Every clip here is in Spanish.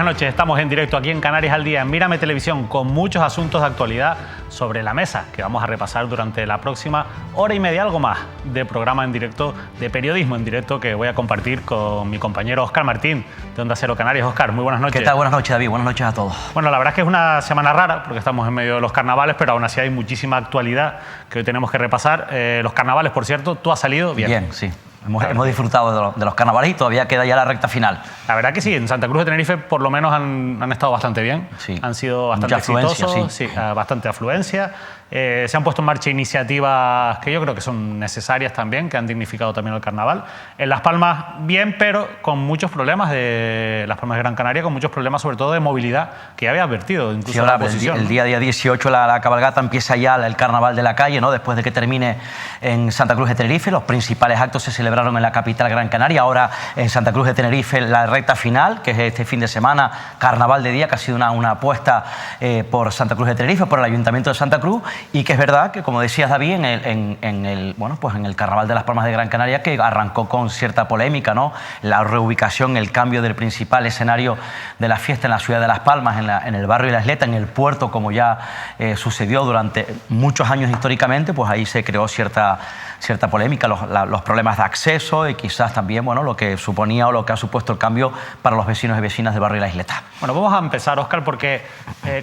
Buenas noches, estamos en directo aquí en Canarias al Día, en Mírame Televisión, con muchos asuntos de actualidad sobre la mesa que vamos a repasar durante la próxima hora y media, algo más, de programa en directo, de periodismo en directo, que voy a compartir con mi compañero Óscar Martín, de Onda Cero Canarias. Óscar, muy buenas noches. ¿Qué tal? Buenas noches, David. Buenas noches a todos. Bueno, la verdad es que es una semana rara, porque estamos en medio de los carnavales, pero aún así hay muchísima actualidad que hoy tenemos que repasar. Los carnavales, por cierto, ¿tú has salido bien? Bien, sí. Hemos disfrutado de los carnavales y todavía queda ya la recta final. La verdad que sí, en Santa Cruz de Tenerife por lo menos han estado bastante bien. Sí. Han sido bastante exitosos, sí, bastante afluencia. Se han puesto en marcha iniciativas que yo creo que son necesarias también, que han dignificado también el carnaval. En Las Palmas bien, pero con muchos problemas Las Palmas de Gran Canaria, con muchos problemas sobre todo de movilidad, que ya había advertido incluso sí, la oposición. El día 18 la cabalgata empieza ya el carnaval de la calle, ¿no? Después de que termine en Santa Cruz de Tenerife. Los principales actos se celebraron en la capital Gran Canaria. Ahora en Santa Cruz de Tenerife la recta final, que es este fin de semana, carnaval de día, que ha sido una apuesta por Santa Cruz de Tenerife, por el Ayuntamiento de Santa Cruz. Y que es verdad que, como decías, David, en el Carnaval de Las Palmas de Gran Canaria, que arrancó con cierta polémica, ¿no? La reubicación, el cambio del principal escenario de la fiesta en la ciudad de Las Palmas, en el barrio de La Isleta, en el puerto, como ya sucedió durante muchos años históricamente, pues ahí se creó cierta polémica, los problemas de acceso y quizás también, bueno, lo que suponía o lo que ha supuesto el cambio para los vecinos y vecinas del barrio de La Isleta. Bueno, vamos a empezar, Óscar, porque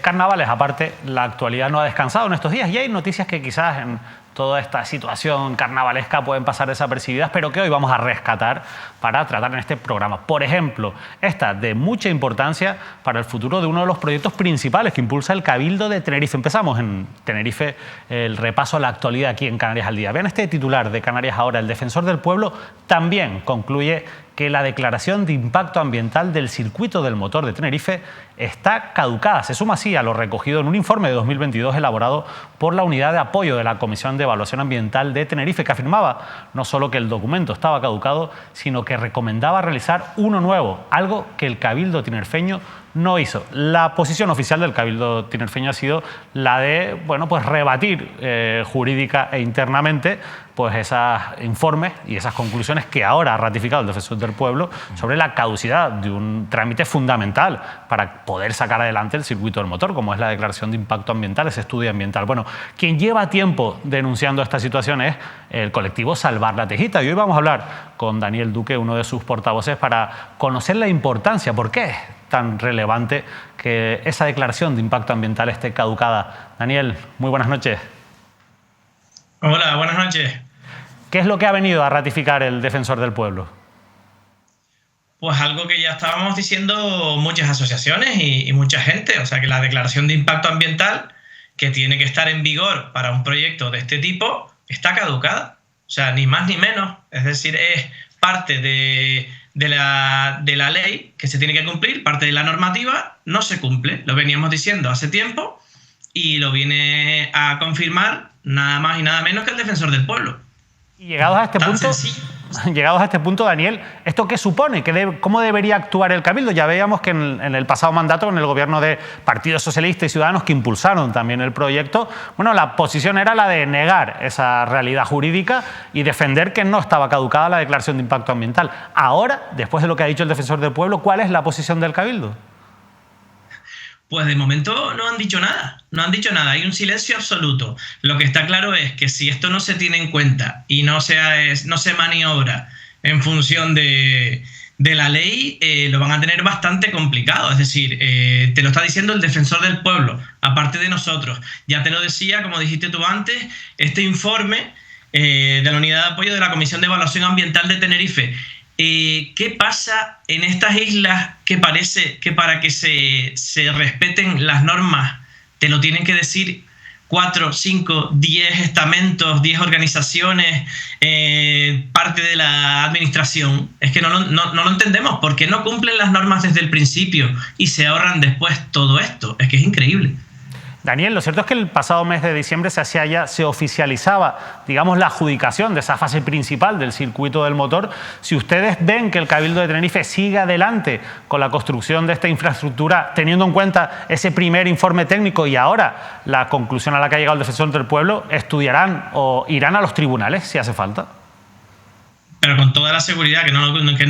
carnavales, aparte, la actualidad no ha descansado en estos días y hay noticias que quizás en toda esta situación carnavalesca pueden pasar desapercibidas, pero que hoy vamos a rescatar para tratar en este programa. Por ejemplo, esta de mucha importancia para el futuro de uno de los proyectos principales que impulsa el Cabildo de Tenerife. Empezamos en Tenerife el repaso a la actualidad aquí en Canarias al Día. Vean este titular de Canarias Ahora. El defensor del pueblo también concluye que la declaración de impacto ambiental del circuito del motor de Tenerife está caducada. Se suma así a lo recogido en un informe de 2022 elaborado por la Unidad de Apoyo de la Comisión de Evaluación Ambiental de Tenerife, que afirmaba no solo que el documento estaba caducado, sino que recomendaba realizar uno nuevo, algo que el Cabildo tinerfeño no hizo. La posición oficial del Cabildo tinerfeño ha sido la de, bueno, pues rebatir jurídica e internamente pues esos informes y esas conclusiones que ahora ha ratificado el defensor del pueblo sobre la caducidad de un trámite fundamental para poder sacar adelante el circuito del motor, como es la declaración de impacto ambiental, ese estudio ambiental. Bueno, quien lleva tiempo denunciando esta situación es el colectivo Salvar la Tejita, y hoy vamos a hablar con Daniel Duque, uno de sus portavoces, para conocer la importancia, por qué es tan relevante que esa declaración de impacto ambiental esté caducada. Daniel, muy buenas noches. Hola, buenas noches. ¿Qué es lo que ha venido a ratificar el defensor del pueblo? Pues algo que ya estábamos diciendo muchas asociaciones y mucha gente, o sea que la declaración de impacto ambiental, que tiene que estar en vigor para un proyecto de este tipo, está caducada. O sea, ni más ni menos. Es decir, es parte de la ley que se tiene que cumplir, parte de la normativa, no se cumple. Lo veníamos diciendo hace tiempo y lo viene a confirmar nada más y nada menos que el defensor del pueblo. Y llegados a este punto, Daniel, ¿esto qué supone? ¿Cómo debería actuar el Cabildo? Ya veíamos que en el pasado mandato, con el gobierno de Partido Socialista y Ciudadanos, que impulsaron también el proyecto, bueno, la posición era la de negar esa realidad jurídica y defender que no estaba caducada la declaración de impacto ambiental. Ahora, después de lo que ha dicho el defensor del pueblo, ¿cuál es la posición del Cabildo? Pues de momento no han dicho nada, hay un silencio absoluto. Lo que está claro es que si esto no se tiene en cuenta y no se maniobra en función de la ley, lo van a tener bastante complicado. Es decir, te lo está diciendo el defensor del pueblo, aparte de nosotros. Ya te lo decía, como dijiste tú antes, este informe de la Unidad de Apoyo de la Comisión de Evaluación Ambiental de Tenerife. ¿Qué pasa en estas islas que parece que para que se respeten las normas te lo tienen que decir 4, 5, 10 estamentos, 10 organizaciones, parte de la administración? Es que no lo entendemos. ¿Por qué no cumplen las normas desde el principio y se ahorran después todo esto? Es que es increíble. Daniel, lo cierto es que el pasado mes de diciembre se oficializaba, digamos, la adjudicación de esa fase principal del circuito del motor. Si ustedes ven que el Cabildo de Tenerife sigue adelante con la construcción de esta infraestructura, teniendo en cuenta ese primer informe técnico y ahora la conclusión a la que ha llegado el defensor del pueblo, ¿estudiarán o irán a los tribunales si hace falta? Pero con toda la seguridad, que no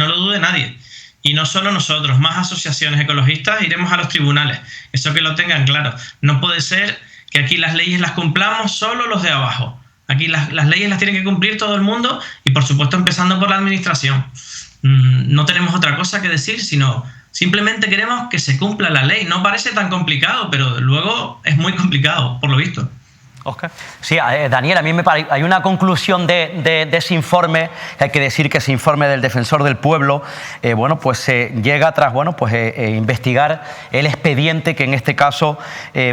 lo dude nadie. Y no solo nosotros, más asociaciones ecologistas iremos a los tribunales. Eso que lo tengan claro. No puede ser que aquí las leyes las cumplamos solo los de abajo. Aquí las leyes las tiene que cumplir todo el mundo y, por supuesto, empezando por la administración. No tenemos otra cosa que decir, sino simplemente queremos que se cumpla la ley. No parece tan complicado, pero luego es muy complicado, por lo visto. Oscar. Sí, Daniel, a mí me parece, hay una conclusión de ese informe, que hay que decir que ese informe del Defensor del Pueblo, bueno, pues llega tras, bueno, pues investigar el expediente que en este caso,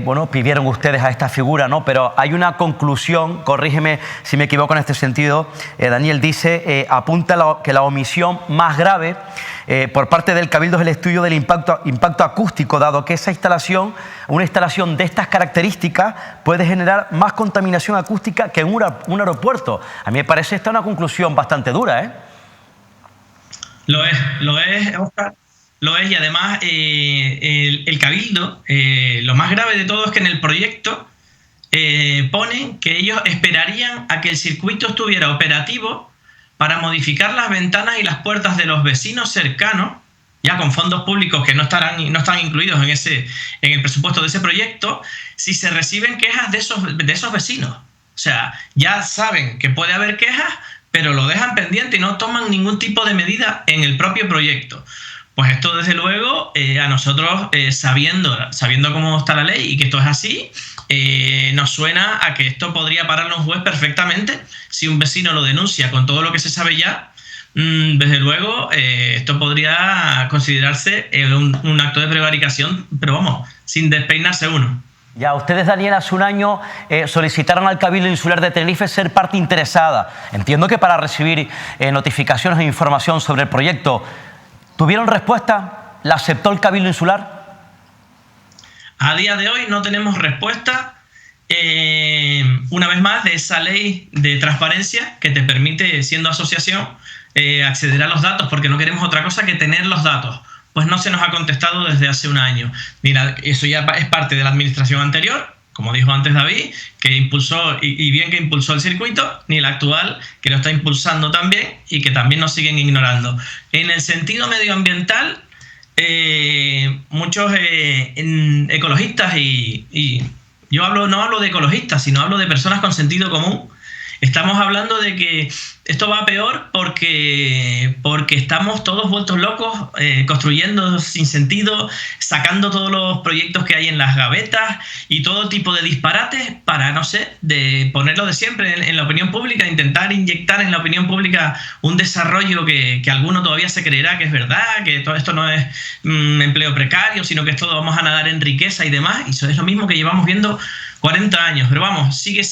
bueno, pidieron ustedes a esta figura, ¿no? Pero hay una conclusión, corrígeme si me equivoco en este sentido, Daniel, dice, apunta que la omisión más grave por parte del Cabildo es el estudio del impacto acústico, dado que esa instalación, una instalación de estas características, puede generar más contaminación acústica que en un aeropuerto. A mí me parece esta una conclusión bastante dura, ¿eh? Lo es, Oscar. Lo es, y además el Cabildo, lo más grave de todo es que en el proyecto ponen que ellos esperarían a que el circuito estuviera operativo para modificar las ventanas y las puertas de los vecinos cercanos, ya con fondos públicos que no están incluidos en el presupuesto de ese proyecto, si se reciben quejas de esos vecinos. O sea, ya saben que puede haber quejas, pero lo dejan pendiente y no toman ningún tipo de medida en el propio proyecto. Pues esto, desde luego, a nosotros, sabiendo cómo está la ley y que esto es así, nos suena a que esto podría pararlo un juez perfectamente si un vecino lo denuncia con todo lo que se sabe ya. Desde luego, esto podría considerarse un acto de prevaricación, pero vamos, sin despeinarse uno. Ya, ustedes, Daniel, hace un año solicitaron al Cabildo Insular de Tenerife ser parte interesada. Entiendo que para recibir notificaciones e información sobre el proyecto. ¿Tuvieron respuesta? ¿La aceptó el Cabildo Insular? A día de hoy no tenemos respuesta, una vez más, de esa ley de transparencia que te permite, siendo asociación, acceder a los datos, porque no queremos otra cosa que tener los datos. Pues no se nos ha contestado desde hace un año. Mira, eso ya es parte de la administración anterior, como dijo antes David, que impulsó, y bien que impulsó el circuito, ni la actual, que lo está impulsando también y que también nos siguen ignorando. En el sentido medioambiental, muchos ecologistas, y yo no hablo de ecologistas, sino hablo de personas con sentido común, estamos hablando de que esto va peor porque estamos todos vueltos locos, construyendo sin sentido, sacando todos los proyectos que hay en las gavetas y todo tipo de disparates para, no sé, de ponerlo de siempre en la opinión pública, intentar inyectar en la opinión pública un desarrollo que alguno todavía se creerá que es verdad, que todo esto no es empleo precario, sino que esto vamos a nadar en riqueza y demás. Y eso es lo mismo que llevamos viendo 40 años, pero vamos, sigue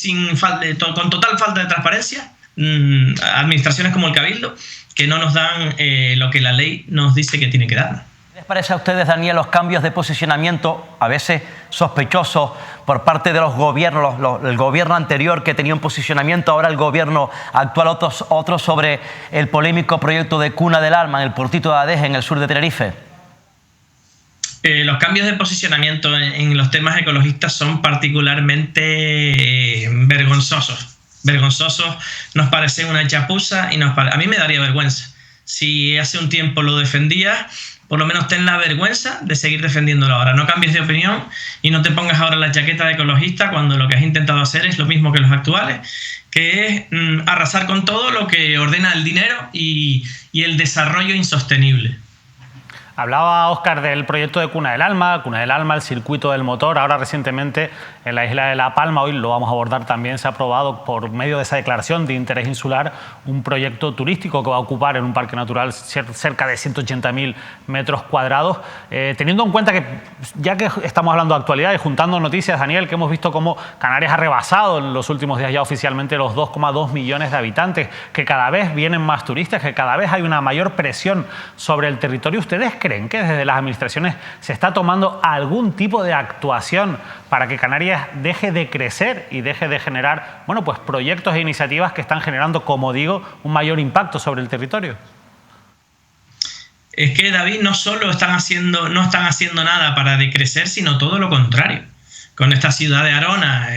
con total falta de transparencia. Administraciones como el Cabildo que no nos dan lo que la ley nos dice que tiene que dar. ¿Qué les parece a ustedes, Daniel, los cambios de posicionamiento, a veces sospechosos, por parte de los gobiernos, el gobierno anterior que tenía un posicionamiento, ahora el gobierno actual otro sobre el polémico proyecto de Cuna del Alma en el portito de Adeje, en el sur de Tenerife? Los cambios de posicionamiento en los temas ecologistas son particularmente vergonzosos. Nos parece una chapuza y a mí me daría vergüenza. Si hace un tiempo lo defendías, por lo menos ten la vergüenza de seguir defendiéndolo ahora. No cambies de opinión y no te pongas ahora la chaqueta de ecologista cuando lo que has intentado hacer es lo mismo que los actuales, que es arrasar con todo lo que ordena el dinero y el desarrollo insostenible. Hablaba Óscar del proyecto de Cuna del Alma, el circuito del motor. Ahora recientemente en la isla de La Palma, hoy lo vamos a abordar también, se ha aprobado por medio de esa declaración de interés insular un proyecto turístico que va a ocupar en un parque natural cerca de 180.000 metros cuadrados. Teniendo en cuenta que, ya que estamos hablando de actualidad y juntando noticias, Daniel, que hemos visto cómo Canarias ha rebasado en los últimos días ya oficialmente los 2,2 millones de habitantes, que cada vez vienen más turistas, que cada vez hay una mayor presión sobre el territorio. ¿Ustedes creen que desde las administraciones se está tomando algún tipo de actuación para que Canarias deje de crecer y deje de generar, bueno, pues proyectos e iniciativas que están generando, como digo, un mayor impacto sobre el territorio? Es que, David, no solo no están haciendo nada para decrecer, sino todo lo contrario. con esta ciudad de Arona,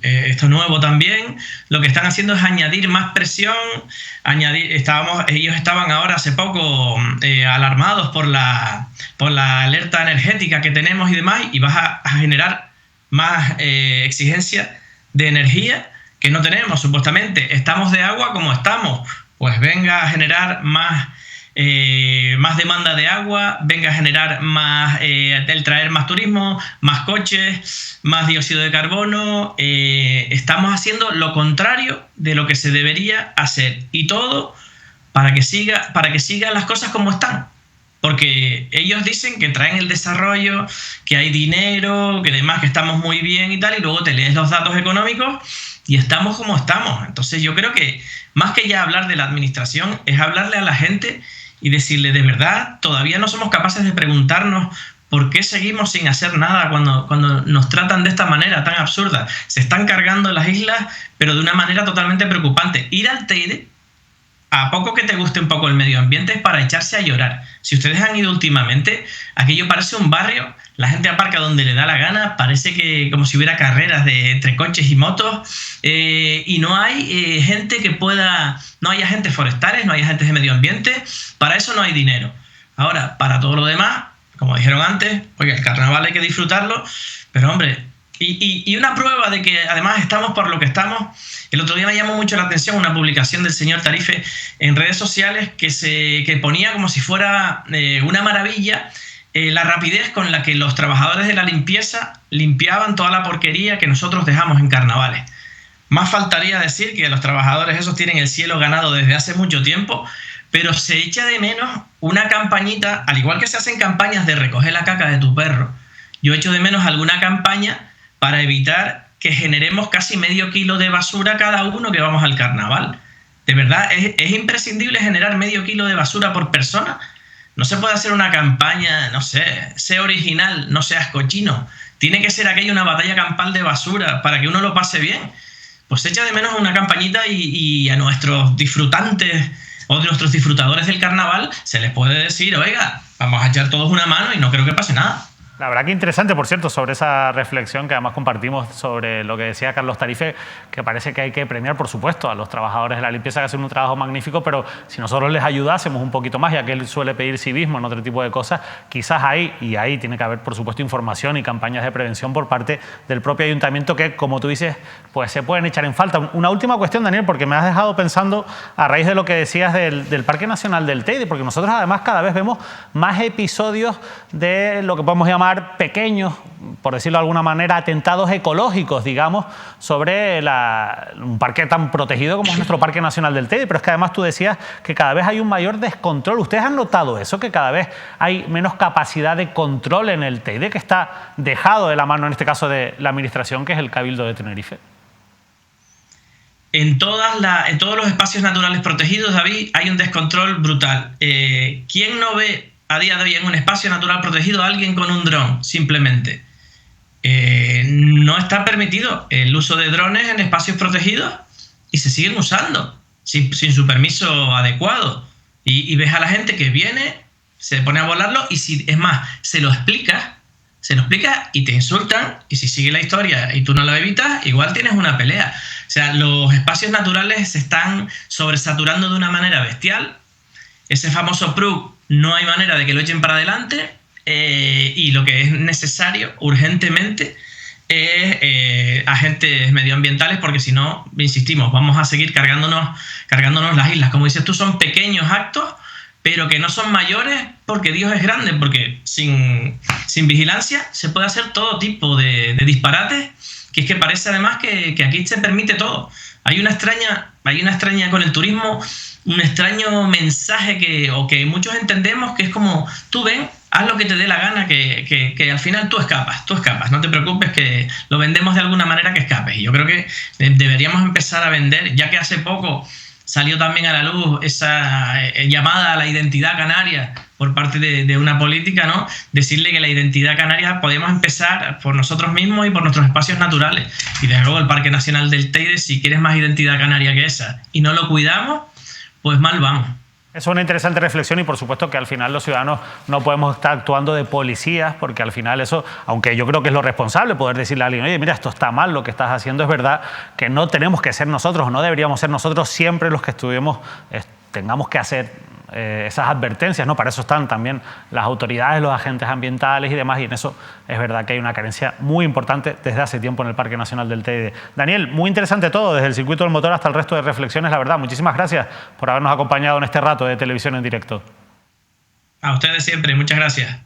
esto nuevo también, lo que están haciendo es añadir más presión, ellos estaban ahora hace poco alarmados por la alerta energética que tenemos y demás, y vas a generar más exigencia de energía que no tenemos, supuestamente. Estamos de agua como estamos, pues venga a generar más demanda de agua, venga a generar el traer más turismo, más coches, más dióxido de carbono. Estamos haciendo lo contrario de lo que se debería hacer, y todo para que sigan las cosas como están. Porque ellos dicen que traen el desarrollo, que hay dinero, que además que estamos muy bien y tal, y luego te lees los datos económicos y estamos como estamos. Entonces yo creo que más que ya hablar de la administración, es hablarle a la gente y decirle, de verdad, todavía no somos capaces de preguntarnos por qué seguimos sin hacer nada cuando nos tratan de esta manera tan absurda. Se están cargando las islas, pero de una manera totalmente preocupante. Ir al Teide, a poco que te guste un poco el medio ambiente, es para echarse a llorar. Si ustedes han ido últimamente, aquello parece un barrio, la gente aparca donde le da la gana, parece que como si hubiera carreras entre coches y motos, y no hay gente que pueda, no hay agentes forestales, no hay agentes de medio ambiente, para eso no hay dinero. Ahora, para todo lo demás, como dijeron antes, oye, el carnaval hay que disfrutarlo, pero hombre, y una prueba de que además estamos por lo que estamos. El otro día me llamó mucho la atención una publicación del señor Tarife en redes sociales que ponía como si fuera una maravilla la rapidez con la que los trabajadores de la limpieza limpiaban toda la porquería que nosotros dejamos en carnavales. Más faltaría decir que los trabajadores esos tienen el cielo ganado desde hace mucho tiempo, pero se echa de menos una campañita, al igual que se hacen campañas de recoger la caca de tu perro. Yo echo de menos alguna campaña para evitar que generemos casi medio kilo de basura cada uno que vamos al carnaval. De verdad, es imprescindible generar medio kilo de basura por persona. No se puede hacer una campaña, no sé, sé original, no seas cochino. Tiene que ser aquella una batalla campal de basura para que uno lo pase bien. Pues echa de menos una campañita y a nuestros disfrutantes o de nuestros disfrutadores del carnaval se les puede decir, oiga, vamos a echar todos una mano y no creo que pase nada. La verdad que interesante, por cierto, sobre esa reflexión que además compartimos sobre lo que decía Carlos Tarife, que parece que hay que premiar, por supuesto, a los trabajadores de la limpieza que hacen un trabajo magnífico, pero si nosotros les ayudásemos un poquito más, ya que él suele pedir civismo en otro tipo de cosas, quizás ahí tiene que haber, por supuesto, información y campañas de prevención por parte del propio ayuntamiento que, como tú dices, pues se pueden echar en falta. Una última cuestión, Daniel, porque me has dejado pensando a raíz de lo que decías del Parque Nacional del Teide, porque nosotros además cada vez vemos más episodios de lo que podemos llamar pequeños, por decirlo de alguna manera, atentados ecológicos, digamos, sobre un parque tan protegido como es nuestro Parque Nacional del Teide. Pero es que además tú decías que cada vez hay un mayor descontrol. ¿Ustedes han notado eso? Que cada vez hay menos capacidad de control en el Teide, que está dejado de la mano, en este caso, de la administración, que es el Cabildo de Tenerife. En todos los espacios naturales protegidos, David, hay un descontrol brutal. ¿Quién no ve a día de hoy en un espacio natural protegido a alguien con un dron? Simplemente no está permitido el uso de drones en espacios protegidos y se siguen usando sin su permiso adecuado, y ves a la gente que viene, se pone a volarlo, y si es más, se lo explica y te insultan, y si sigue la historia y tú no la evitas, igual tienes una pelea. O sea, los espacios naturales se están sobresaturando de una manera bestial. Ese famoso PRU no hay manera de que lo echen para adelante, y lo que es necesario urgentemente es agentes medioambientales, porque si no, insistimos, vamos a seguir cargándonos las islas. Como dices tú, son pequeños actos, pero que no son mayores, porque Dios es grande, porque sin vigilancia se puede hacer todo tipo de disparates, que es que parece además que aquí se permite todo. Hay una extraña con el turismo, un extraño mensaje que muchos entendemos, que es como, tú ven, haz lo que te dé la gana, que al final tú escapas, no te preocupes, que lo vendemos de alguna manera que escapes. Y yo creo que deberíamos empezar a vender, ya que hace poco salió también a la luz esa llamada a la identidad canaria por parte de una política, ¿no? Decirle que la identidad canaria podemos empezar por nosotros mismos y por nuestros espacios naturales. Y desde luego el Parque Nacional del Teide, si quieres más identidad canaria que esa y no lo cuidamos, pues mal vamos. Es una interesante reflexión y por supuesto que al final los ciudadanos no podemos estar actuando de policías porque al final eso, aunque yo creo que es lo responsable poder decirle a alguien, oye, mira, esto está mal, lo que estás haciendo, es verdad que no tenemos que ser nosotros, no deberíamos ser nosotros siempre los que tengamos que hacer esas advertencias, ¿no? Para eso están también las autoridades, los agentes ambientales y demás, y en eso es verdad que hay una carencia muy importante desde hace tiempo en el Parque Nacional del Teide. Daniel, muy interesante todo, desde el circuito del motor hasta el resto de reflexiones, la verdad. Muchísimas gracias por habernos acompañado en este rato de televisión en directo. A ustedes siempre, muchas gracias.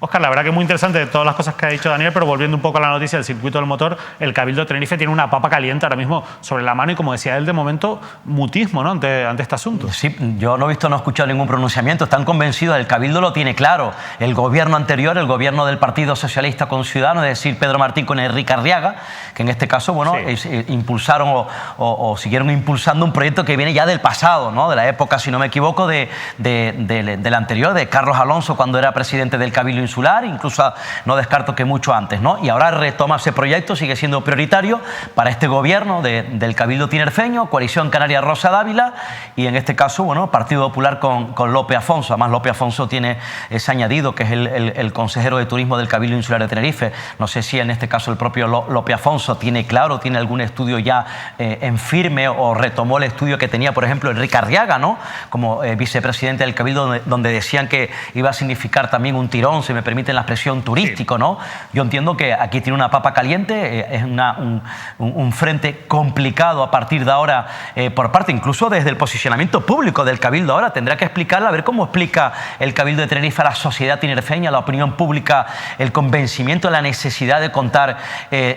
Óscar, la verdad que es muy interesante todas las cosas que ha dicho Daniel, pero volviendo un poco a la noticia del circuito del motor, el Cabildo de Tenerife tiene una papa caliente ahora mismo sobre la mano y, como decía él, de momento, mutismo, ¿no?, ante este asunto. Sí, yo no he escuchado ningún pronunciamiento, están convencidos, el Cabildo lo tiene claro. El gobierno anterior, el gobierno del Partido Socialista con Ciudadanos, es decir, Pedro Martín con Enrique Arriaga, que en este caso, bueno, sí, impulsaron o siguieron impulsando un proyecto que viene ya del pasado, ¿no?, de la época, si no me equivoco, del anterior, de Carlos Alonso, cuando era presidente del Cabildo Insular, incluso no descarto que mucho antes, ¿no? Y ahora retoma ese proyecto, sigue siendo prioritario para este gobierno del Cabildo tinerfeño, Coalición Canaria Rosa Dávila, y en este caso, bueno, Partido Popular con López Afonso. Además, López Afonso tiene ese añadido, que es el consejero de turismo del Cabildo Insular de Tenerife. No sé si en este caso el propio López Afonso tiene claro, tiene algún estudio ya en firme, o retomó el estudio que tenía, por ejemplo, Enrique Arriaga, ¿no?, como vicepresidente del Cabildo, donde decían que iba a significar también un tirón, si me permiten la expresión, turístico, ¿no? Yo entiendo que aquí tiene una papa caliente, es un frente complicado a partir de ahora, por parte incluso desde el posicionamiento público del Cabildo. Ahora tendrá que explicarla, a ver cómo explica el Cabildo de Tenerife a la sociedad tinerfeña, a la opinión pública, el convencimiento de la necesidad de contar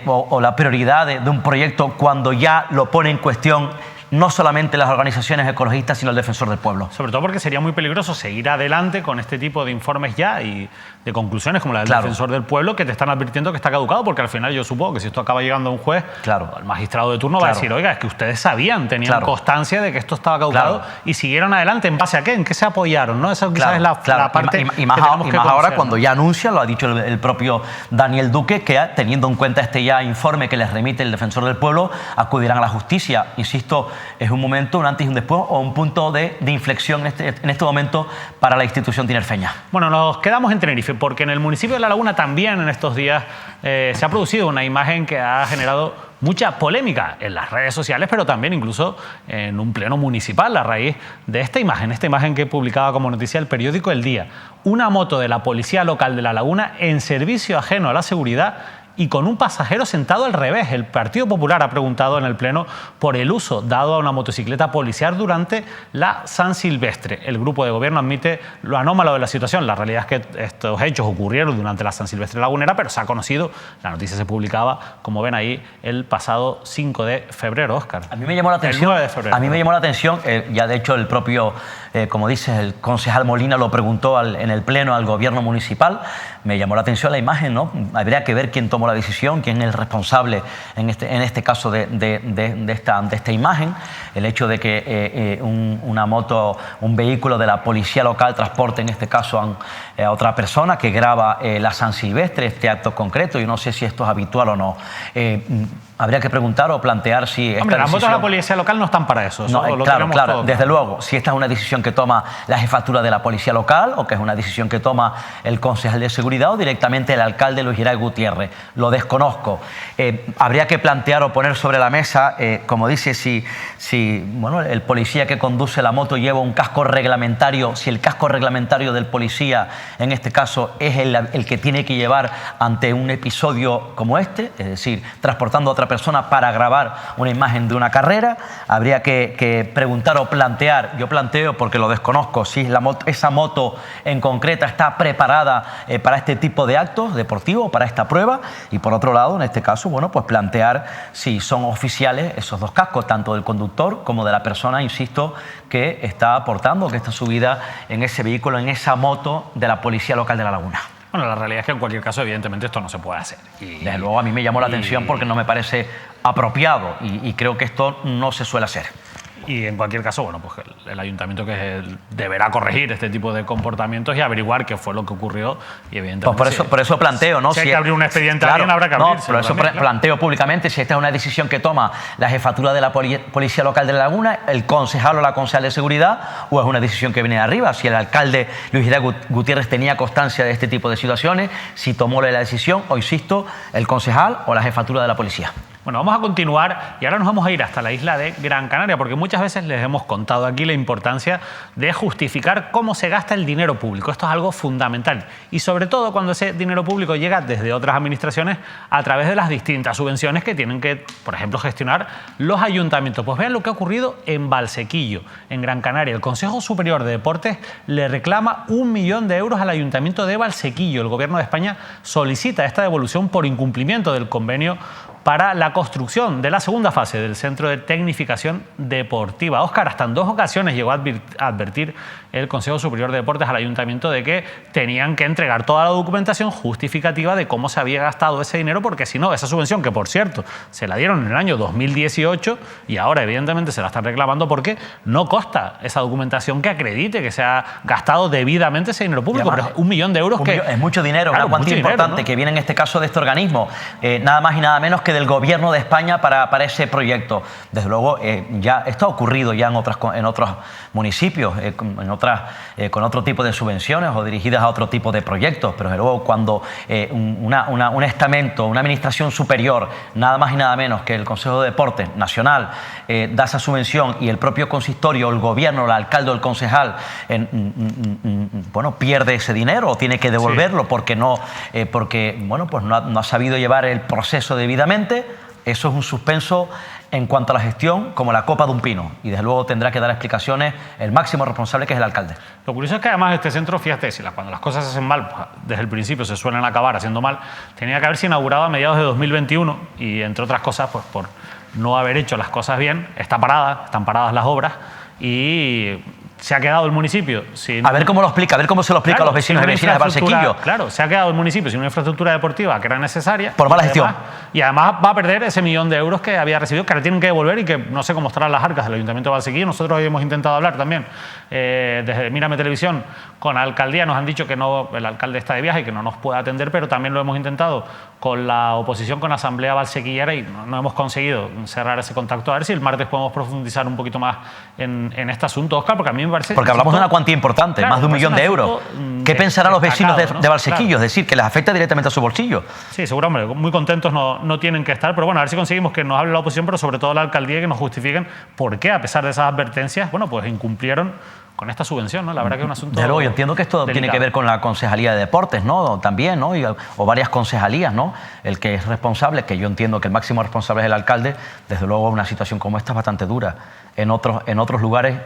o la prioridad de un proyecto cuando ya lo pone en cuestión no solamente las organizaciones ecologistas, sino el defensor del pueblo. Sobre todo porque sería muy peligroso seguir adelante con este tipo de informes ya y de conclusiones como la del defensor del pueblo, que te están advirtiendo que está caducado, porque al final yo supongo que si esto acaba llegando a un juez, al magistrado de turno va a decir, oiga, es que ustedes sabían, tenían constancia de que esto estaba caducado y siguieron adelante. ¿En base a qué? ¿En qué se apoyaron? ¿No? Esa quizás es la parte y más ahora, cuando ya anuncia, lo ha dicho el propio Daniel Duque, que teniendo en cuenta este ya informe que les remite el defensor del pueblo, acudirán a la justicia. Insisto, es un momento, un antes y un después, o un punto de inflexión en este momento para la institución tinerfeña. Bueno, nos quedamos en Tenerife porque en el municipio de La Laguna también en estos días se ha producido una imagen que ha generado mucha polémica en las redes sociales, pero también incluso en un pleno municipal a raíz de esta imagen que publicaba como noticia el periódico El Día. Una moto de la policía local de La Laguna en servicio ajeno a la seguridad y con un pasajero sentado al revés. El Partido Popular ha preguntado en el Pleno por el uso dado a una motocicleta policial durante la San Silvestre. El grupo de gobierno admite lo anómalo de la situación. La realidad es que estos hechos ocurrieron durante la San Silvestre lagunera, pero se ha conocido, la noticia se publicaba, como ven ahí, el pasado 5 de febrero, Óscar. A mí me llamó la atención. El 9 de febrero. A mí me llamó la atención, ya de hecho el propio, como dices, el concejal Molina lo preguntó en el Pleno al gobierno municipal. Me llamó la atención la imagen, ¿no? Habría que ver quién tomó la decisión, quién es el responsable en este caso de esta imagen. El hecho de que una moto, un vehículo de la policía local transporte en este caso a otra persona que graba la San Silvestre, este acto concreto. Yo no sé si esto es habitual o no. Habría que preguntar o plantear si Hombre, las motos de la policía local no están para eso. Claro, desde luego. Si esta es una decisión que toma la jefatura de la policía local o que es una decisión que toma el concejal de seguridad o directamente el alcalde Luis Geray Gutiérrez, lo desconozco. Habría que plantear o poner sobre la mesa, como dice, si el policía que conduce la moto lleva un casco reglamentario, si el casco reglamentario del policía, en este caso, es el que tiene que llevar ante un episodio como este, es decir, transportando a otra persona para grabar una imagen de una carrera. Habría que preguntar o plantear, yo planteo porque lo desconozco, si esa moto en concreta está preparada para este tipo de actos deportivos, para esta prueba, y por otro lado, en este caso, pues plantear si son oficiales esos dos cascos, tanto del conductor como de la persona, insisto, que está aportando, que está subida en ese vehículo, en esa moto de la Policía Local de La Laguna. Bueno, la realidad es que en cualquier caso, evidentemente, esto no se puede hacer. Desde luego a mí me llamó la atención porque no me parece apropiado y creo que esto no se suele hacer. Y en cualquier caso, bueno, pues el ayuntamiento deberá corregir este tipo de comportamientos y averiguar qué fue lo que ocurrió y evidentemente... Pues por eso planteo, ¿no? Si hay que abrir un expediente a alguien, habrá que abrirse. Por eso planteo públicamente si esta es una decisión que toma la jefatura de la Policía Local de La Laguna, el concejal o la concejal de seguridad, o es una decisión que viene de arriba. Si el alcalde Luis Hidalgo Gutiérrez tenía constancia de este tipo de situaciones, si tomó la decisión, o insisto, el concejal o la jefatura de la policía. Bueno, vamos a continuar y ahora nos vamos a ir hasta la isla de Gran Canaria, porque muchas veces les hemos contado aquí la importancia de justificar cómo se gasta el dinero público. Esto es algo fundamental y sobre todo cuando ese dinero público llega desde otras administraciones a través de las distintas subvenciones que tienen que, por ejemplo, gestionar los ayuntamientos. Pues vean lo que ha ocurrido en Valsequillo, en Gran Canaria. El Consejo Superior de Deportes le reclama 1 millón de euros al ayuntamiento de Valsequillo. El Gobierno de España solicita esta devolución por incumplimiento del convenio para la construcción de la segunda fase del Centro de Tecnificación Deportiva. Óscar, hasta en 2 ocasiones llegó a advertir el Consejo Superior de Deportes al Ayuntamiento de que tenían que entregar toda la documentación justificativa de cómo se había gastado ese dinero, porque si no, esa subvención, que por cierto se la dieron en el año 2018 y ahora evidentemente se la están reclamando porque no consta esa documentación que acredite que se ha gastado debidamente ese dinero público. Además, pero 1 millón de euros es mucho dinero, claro, una cuantía importante, ¿no? Que viene en este caso de este organismo, nada más y nada menos que del Gobierno de España para ese proyecto. Desde luego, ya esto ha ocurrido ya en otros municipios, con otro tipo de subvenciones o dirigidas a otro tipo de proyectos, pero desde luego cuando un estamento, una administración superior, nada más y nada menos que el Consejo de Deportes Nacional, da esa subvención y el propio consistorio, el gobierno, el alcalde o el concejal, bueno, pierde ese dinero o tiene que devolverlo, sí, porque no ha sabido llevar el proceso debidamente. Eso es un suspenso en cuanto a la gestión como la copa de un pino, y desde luego tendrá que dar explicaciones el máximo responsable, que es el alcalde. Lo curioso es que además este centro, fíjate, cuando las cosas se hacen mal, pues, desde el principio se suelen acabar haciendo mal, tenía que haberse inaugurado a mediados de 2021 y entre otras cosas, pues por no haber hecho las cosas bien, están paradas las obras y se ha quedado el municipio sin... A ver cómo lo explica, a ver cómo se lo explica, claro, a los vecinos y vecinas de Valsequillo. Claro, se ha quedado el municipio sin una infraestructura deportiva que era necesaria. Por mala gestión. Y además va a perder ese 1 millón de euros que había recibido, que le tienen que devolver y que no sé cómo estarán las arcas del Ayuntamiento de Valsequillo. Nosotros hoy hemos intentado hablar también desde Mírame Televisión con la alcaldía. Nos han dicho que no, el alcalde está de viaje y que no nos puede atender, pero también lo hemos intentado con la oposición, con la Asamblea Valsequillera, y no hemos conseguido cerrar ese contacto. A ver si el martes podemos profundizar un poquito más en este asunto, Óscar, porque a mí me parece... Porque hablamos de una cuantía importante, claro, más de 1 millón de euros. ¿Qué pensarán los vecinos de Valsequillo? Claro. Es decir, que les afecta directamente a su bolsillo. Sí, seguramente, muy contentos no tienen que estar, pero bueno, a ver si conseguimos que nos hable la oposición, pero sobre todo la alcaldía, que nos justifiquen por qué, a pesar de esas advertencias, bueno, pues incumplieron con esta subvención, ¿no? La verdad que es un asunto... Desde luego, yo entiendo que esto delicado. Tiene que ver con la Concejalía de Deportes, ¿no? También, ¿no? O varias concejalías, ¿no? El que es responsable, que yo entiendo que el máximo responsable es el alcalde, desde luego una situación como esta es bastante dura. En otros lugares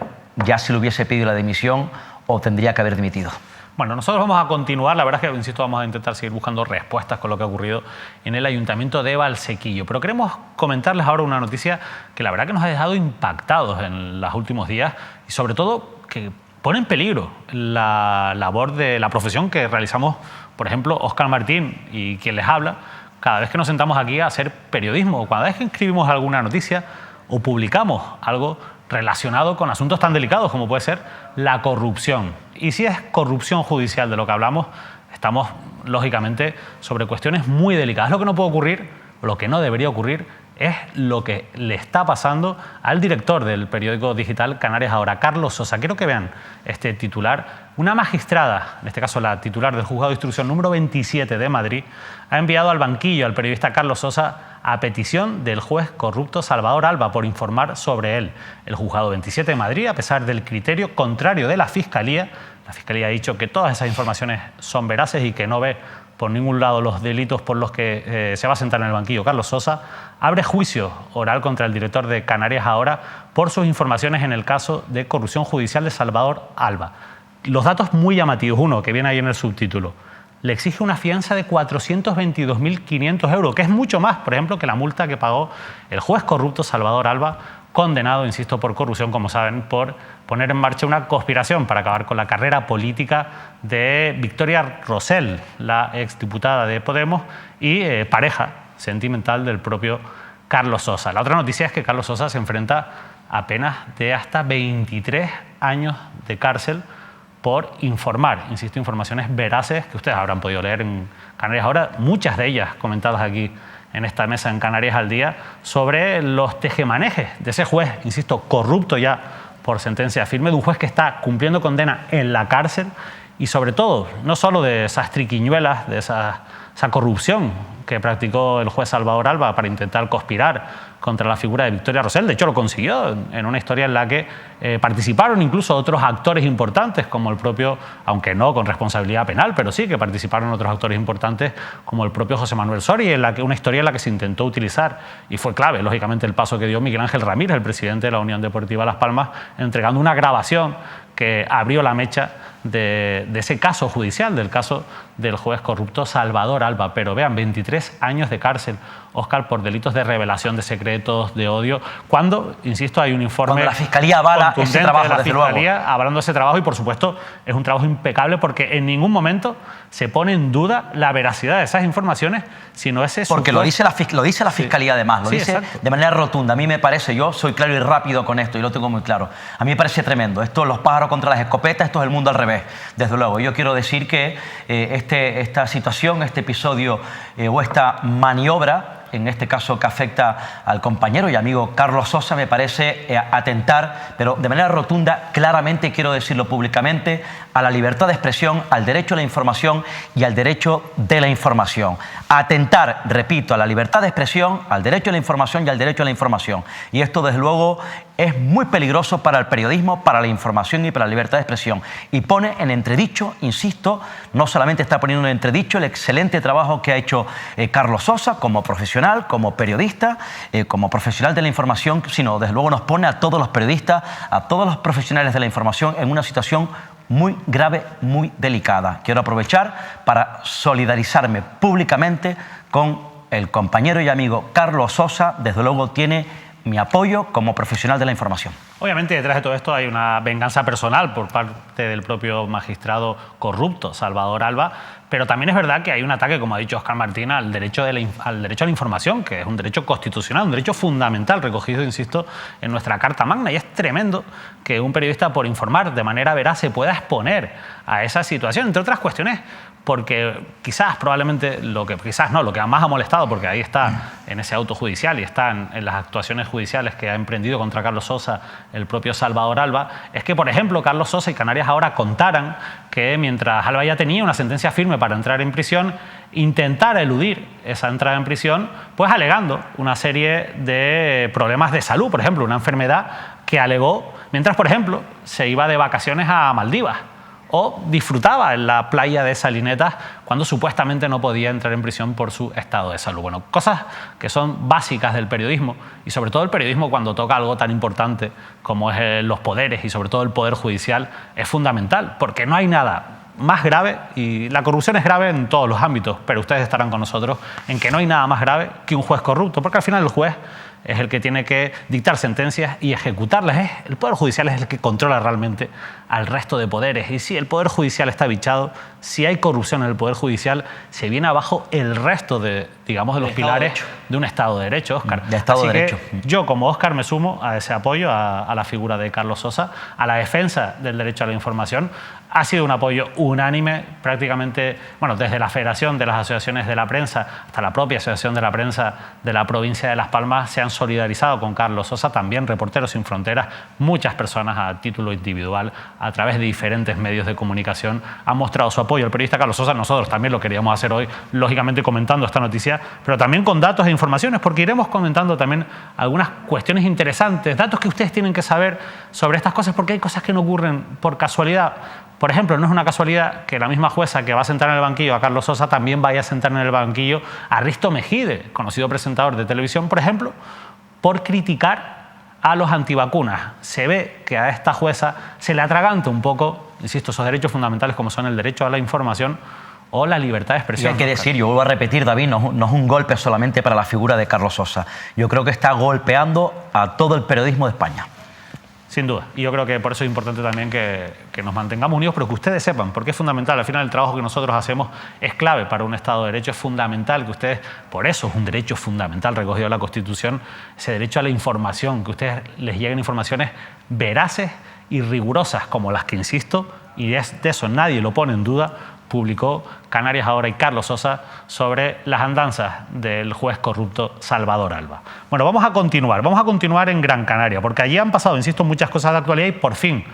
ya se le hubiese pedido la dimisión o tendría que haber dimitido. Bueno, nosotros vamos a continuar, la verdad es que, insisto, vamos a intentar seguir buscando respuestas con lo que ha ocurrido en el Ayuntamiento de Valsequillo. Pero queremos comentarles ahora una noticia que la verdad que nos ha dejado impactados en los últimos días y sobre todo que pone en peligro la labor de la profesión que realizamos, por ejemplo, Óscar Martín y quien les habla, cada vez que nos sentamos aquí a hacer periodismo, o cada vez que escribimos alguna noticia o publicamos algo relacionado con asuntos tan delicados como puede ser la corrupción. Y si es corrupción judicial de lo que hablamos, estamos lógicamente sobre cuestiones muy delicadas. Lo que no puede ocurrir, lo que no debería ocurrir, es lo que le está pasando al director del periódico digital Canarias Ahora, Carlos Sosa. Quiero que vean este titular. Una magistrada, en este caso la titular del Juzgado de Instrucción número 27 de Madrid, ha enviado al banquillo al periodista Carlos Sosa a petición del juez corrupto Salvador Alba por informar sobre él. El Juzgado 27 de Madrid, a pesar del criterio contrario de la Fiscalía ha dicho que todas esas informaciones son veraces y que no ve por ningún lado los delitos por los que se va a sentar en el banquillo Carlos Sosa, abre juicio oral contra el director de Canarias Ahora por sus informaciones en el caso de corrupción judicial de Salvador Alba. Los datos muy llamativos. Uno, que viene ahí en el subtítulo, le exige una fianza de 422.500 euros, que es mucho más, por ejemplo, que la multa que pagó el juez corrupto Salvador Alba, condenado, insisto, por corrupción, como saben, por poner en marcha una conspiración para acabar con la carrera política de Victoria Rosell, la exdiputada de Podemos y pareja sentimental del propio Carlos Sosa. La otra noticia es que Carlos Sosa se enfrenta apenas de hasta 23 años de cárcel por informar, insisto, informaciones veraces que ustedes habrán podido leer en Canarias Ahora, muchas de ellas comentadas aquí en esta mesa en Canarias al Día, sobre los tejemanejes de ese juez, insisto, corrupto ya por sentencia firme, de un juez que está cumpliendo condena en la cárcel y sobre todo, no solo de esas triquiñuelas, de esa corrupción que practicó el juez Salvador Alba para intentar conspirar contra la figura de Victoria Rosell. De hecho, lo consiguió en una historia en la que participaron incluso otros actores importantes, como el propio, aunque no con responsabilidad penal, pero sí que participaron otros actores importantes, como el propio José Manuel Soria, una historia en la que se intentó utilizar, y fue clave, lógicamente, el paso que dio Miguel Ángel Ramírez, el presidente de la Unión Deportiva Las Palmas, entregando una grabación que abrió la mecha de ese caso judicial, del caso del juez corrupto Salvador Alba. Pero vean, 23 años de cárcel, Óscar, por delitos de revelación de secretos, de odio, cuando, insisto, hay un informe... Cuando la Fiscalía avala ese trabajo, de la desde Fiscalía, luego. avalando ese trabajo, y por supuesto es un trabajo impecable porque en ningún momento se pone en duda la veracidad de esas informaciones, sino ese... Porque lo dice la Fiscalía además, lo dice exacto, de manera rotunda. A mí me parece, yo soy claro y rápido con esto y lo tengo muy claro, a mí me parece tremendo. Esto, los pájaros contra las escopetas, esto es el mundo al revés, desde luego. Yo quiero decir que esta situación, este episodio o esta maniobra, en este caso que afecta al compañero y amigo Carlos Sosa, me parece atentar, pero de manera rotunda, claramente, quiero decirlo públicamente, a la libertad de expresión, al derecho a la información y al derecho de la información. Atentar, repito, a la libertad de expresión, al derecho a la información y al derecho a la información. Y esto, desde luego, es muy peligroso para el periodismo, para la información y para la libertad de expresión. Y pone en entredicho, insisto, no solamente está poniendo en entredicho el excelente trabajo que ha hecho Carlos Sosa como profesional, como periodista, como profesional de la información, sino desde luego nos pone a todos los periodistas, a todos los profesionales de la información en una situación muy grave, muy delicada. Quiero aprovechar para solidarizarme públicamente con el compañero y amigo Carlos Sosa. Desde luego tiene mi apoyo como profesional de la información. Obviamente detrás de todo esto hay una venganza personal por parte del propio magistrado corrupto Salvador Alba, pero también es verdad que hay un ataque, como ha dicho Óscar Martín, al derecho a la información, que es un derecho constitucional, un derecho fundamental recogido, insisto, en nuestra Carta Magna. Y es tremendo que un periodista, por informar de manera veraz, se pueda exponer a esa situación, entre otras cuestiones, porque quizás, probablemente, lo que más ha molestado, porque ahí está en ese auto judicial y está en las actuaciones judiciales que ha emprendido contra Carlos Sosa el propio Salvador Alba, es que, por ejemplo, Carlos Sosa y Canarias Ahora contaran que mientras Alba ya tenía una sentencia firme para entrar en prisión, intentara eludir esa entrada en prisión, pues alegando una serie de problemas de salud, por ejemplo, una enfermedad que alegó mientras, por ejemplo, se iba de vacaciones a Maldivas o disfrutaba en la playa de Salinetas cuando supuestamente no podía entrar en prisión por su estado de salud. Bueno, cosas que son básicas del periodismo, y sobre todo el periodismo cuando toca algo tan importante como es los poderes y sobre todo el poder judicial, es fundamental, porque no hay nada más grave, y la corrupción es grave en todos los ámbitos, pero ustedes estarán con nosotros en que no hay nada más grave que un juez corrupto, porque al final el juez es el que tiene que dictar sentencias y ejecutarlas. El Poder Judicial es el que controla realmente al resto de poderes. Y si el Poder Judicial está bichado, si hay corrupción en el Poder Judicial, se viene abajo el resto de, digamos, de los pilares de un Estado de Derecho, Óscar. De Estado de Derecho. Yo, como Óscar, me sumo a ese apoyo a la figura de Carlos Sosa, a la defensa del derecho a la información. Ha sido un apoyo unánime, prácticamente, bueno, desde la Federación de las Asociaciones de la Prensa hasta la propia Asociación de la Prensa de la provincia de Las Palmas se han solidarizado con Carlos Sosa, también Reporteros Sin Fronteras, muchas personas a título individual, a través de diferentes medios de comunicación, han mostrado su apoyo al periodista Carlos Sosa. Nosotros también lo queríamos hacer hoy, lógicamente comentando esta noticia, pero también con datos e informaciones, porque iremos comentando también algunas cuestiones interesantes, datos que ustedes tienen que saber sobre estas cosas, porque hay cosas que no ocurren por casualidad. Por ejemplo, no es una casualidad que la misma jueza que va a sentar en el banquillo a Carlos Sosa también vaya a sentar en el banquillo a Risto Mejide, conocido presentador de televisión, por ejemplo, por criticar a los antivacunas. Se ve que a esta jueza se le atraganta un poco, insisto, esos derechos fundamentales como son el derecho a la información o la libertad de expresión. Y hay que decir, yo vuelvo a repetir, David, no es un golpe solamente para la figura de Carlos Sosa. Yo creo que está golpeando a todo el periodismo de España. Sin duda. Y yo creo que por eso es importante también que nos mantengamos unidos, pero que ustedes sepan, porque es fundamental. Al final el trabajo que nosotros hacemos es clave para un Estado de Derecho. Es fundamental que ustedes, por eso es un derecho fundamental recogido en la Constitución, ese derecho a la información, que ustedes les lleguen informaciones veraces y rigurosas, como las que, insisto, y de eso nadie lo pone en duda, publicó Canarias Ahora y Carlos Sosa sobre las andanzas del juez corrupto Salvador Alba. Bueno, vamos a continuar en Gran Canaria, porque allí han pasado, insisto, muchas cosas de actualidad y por fin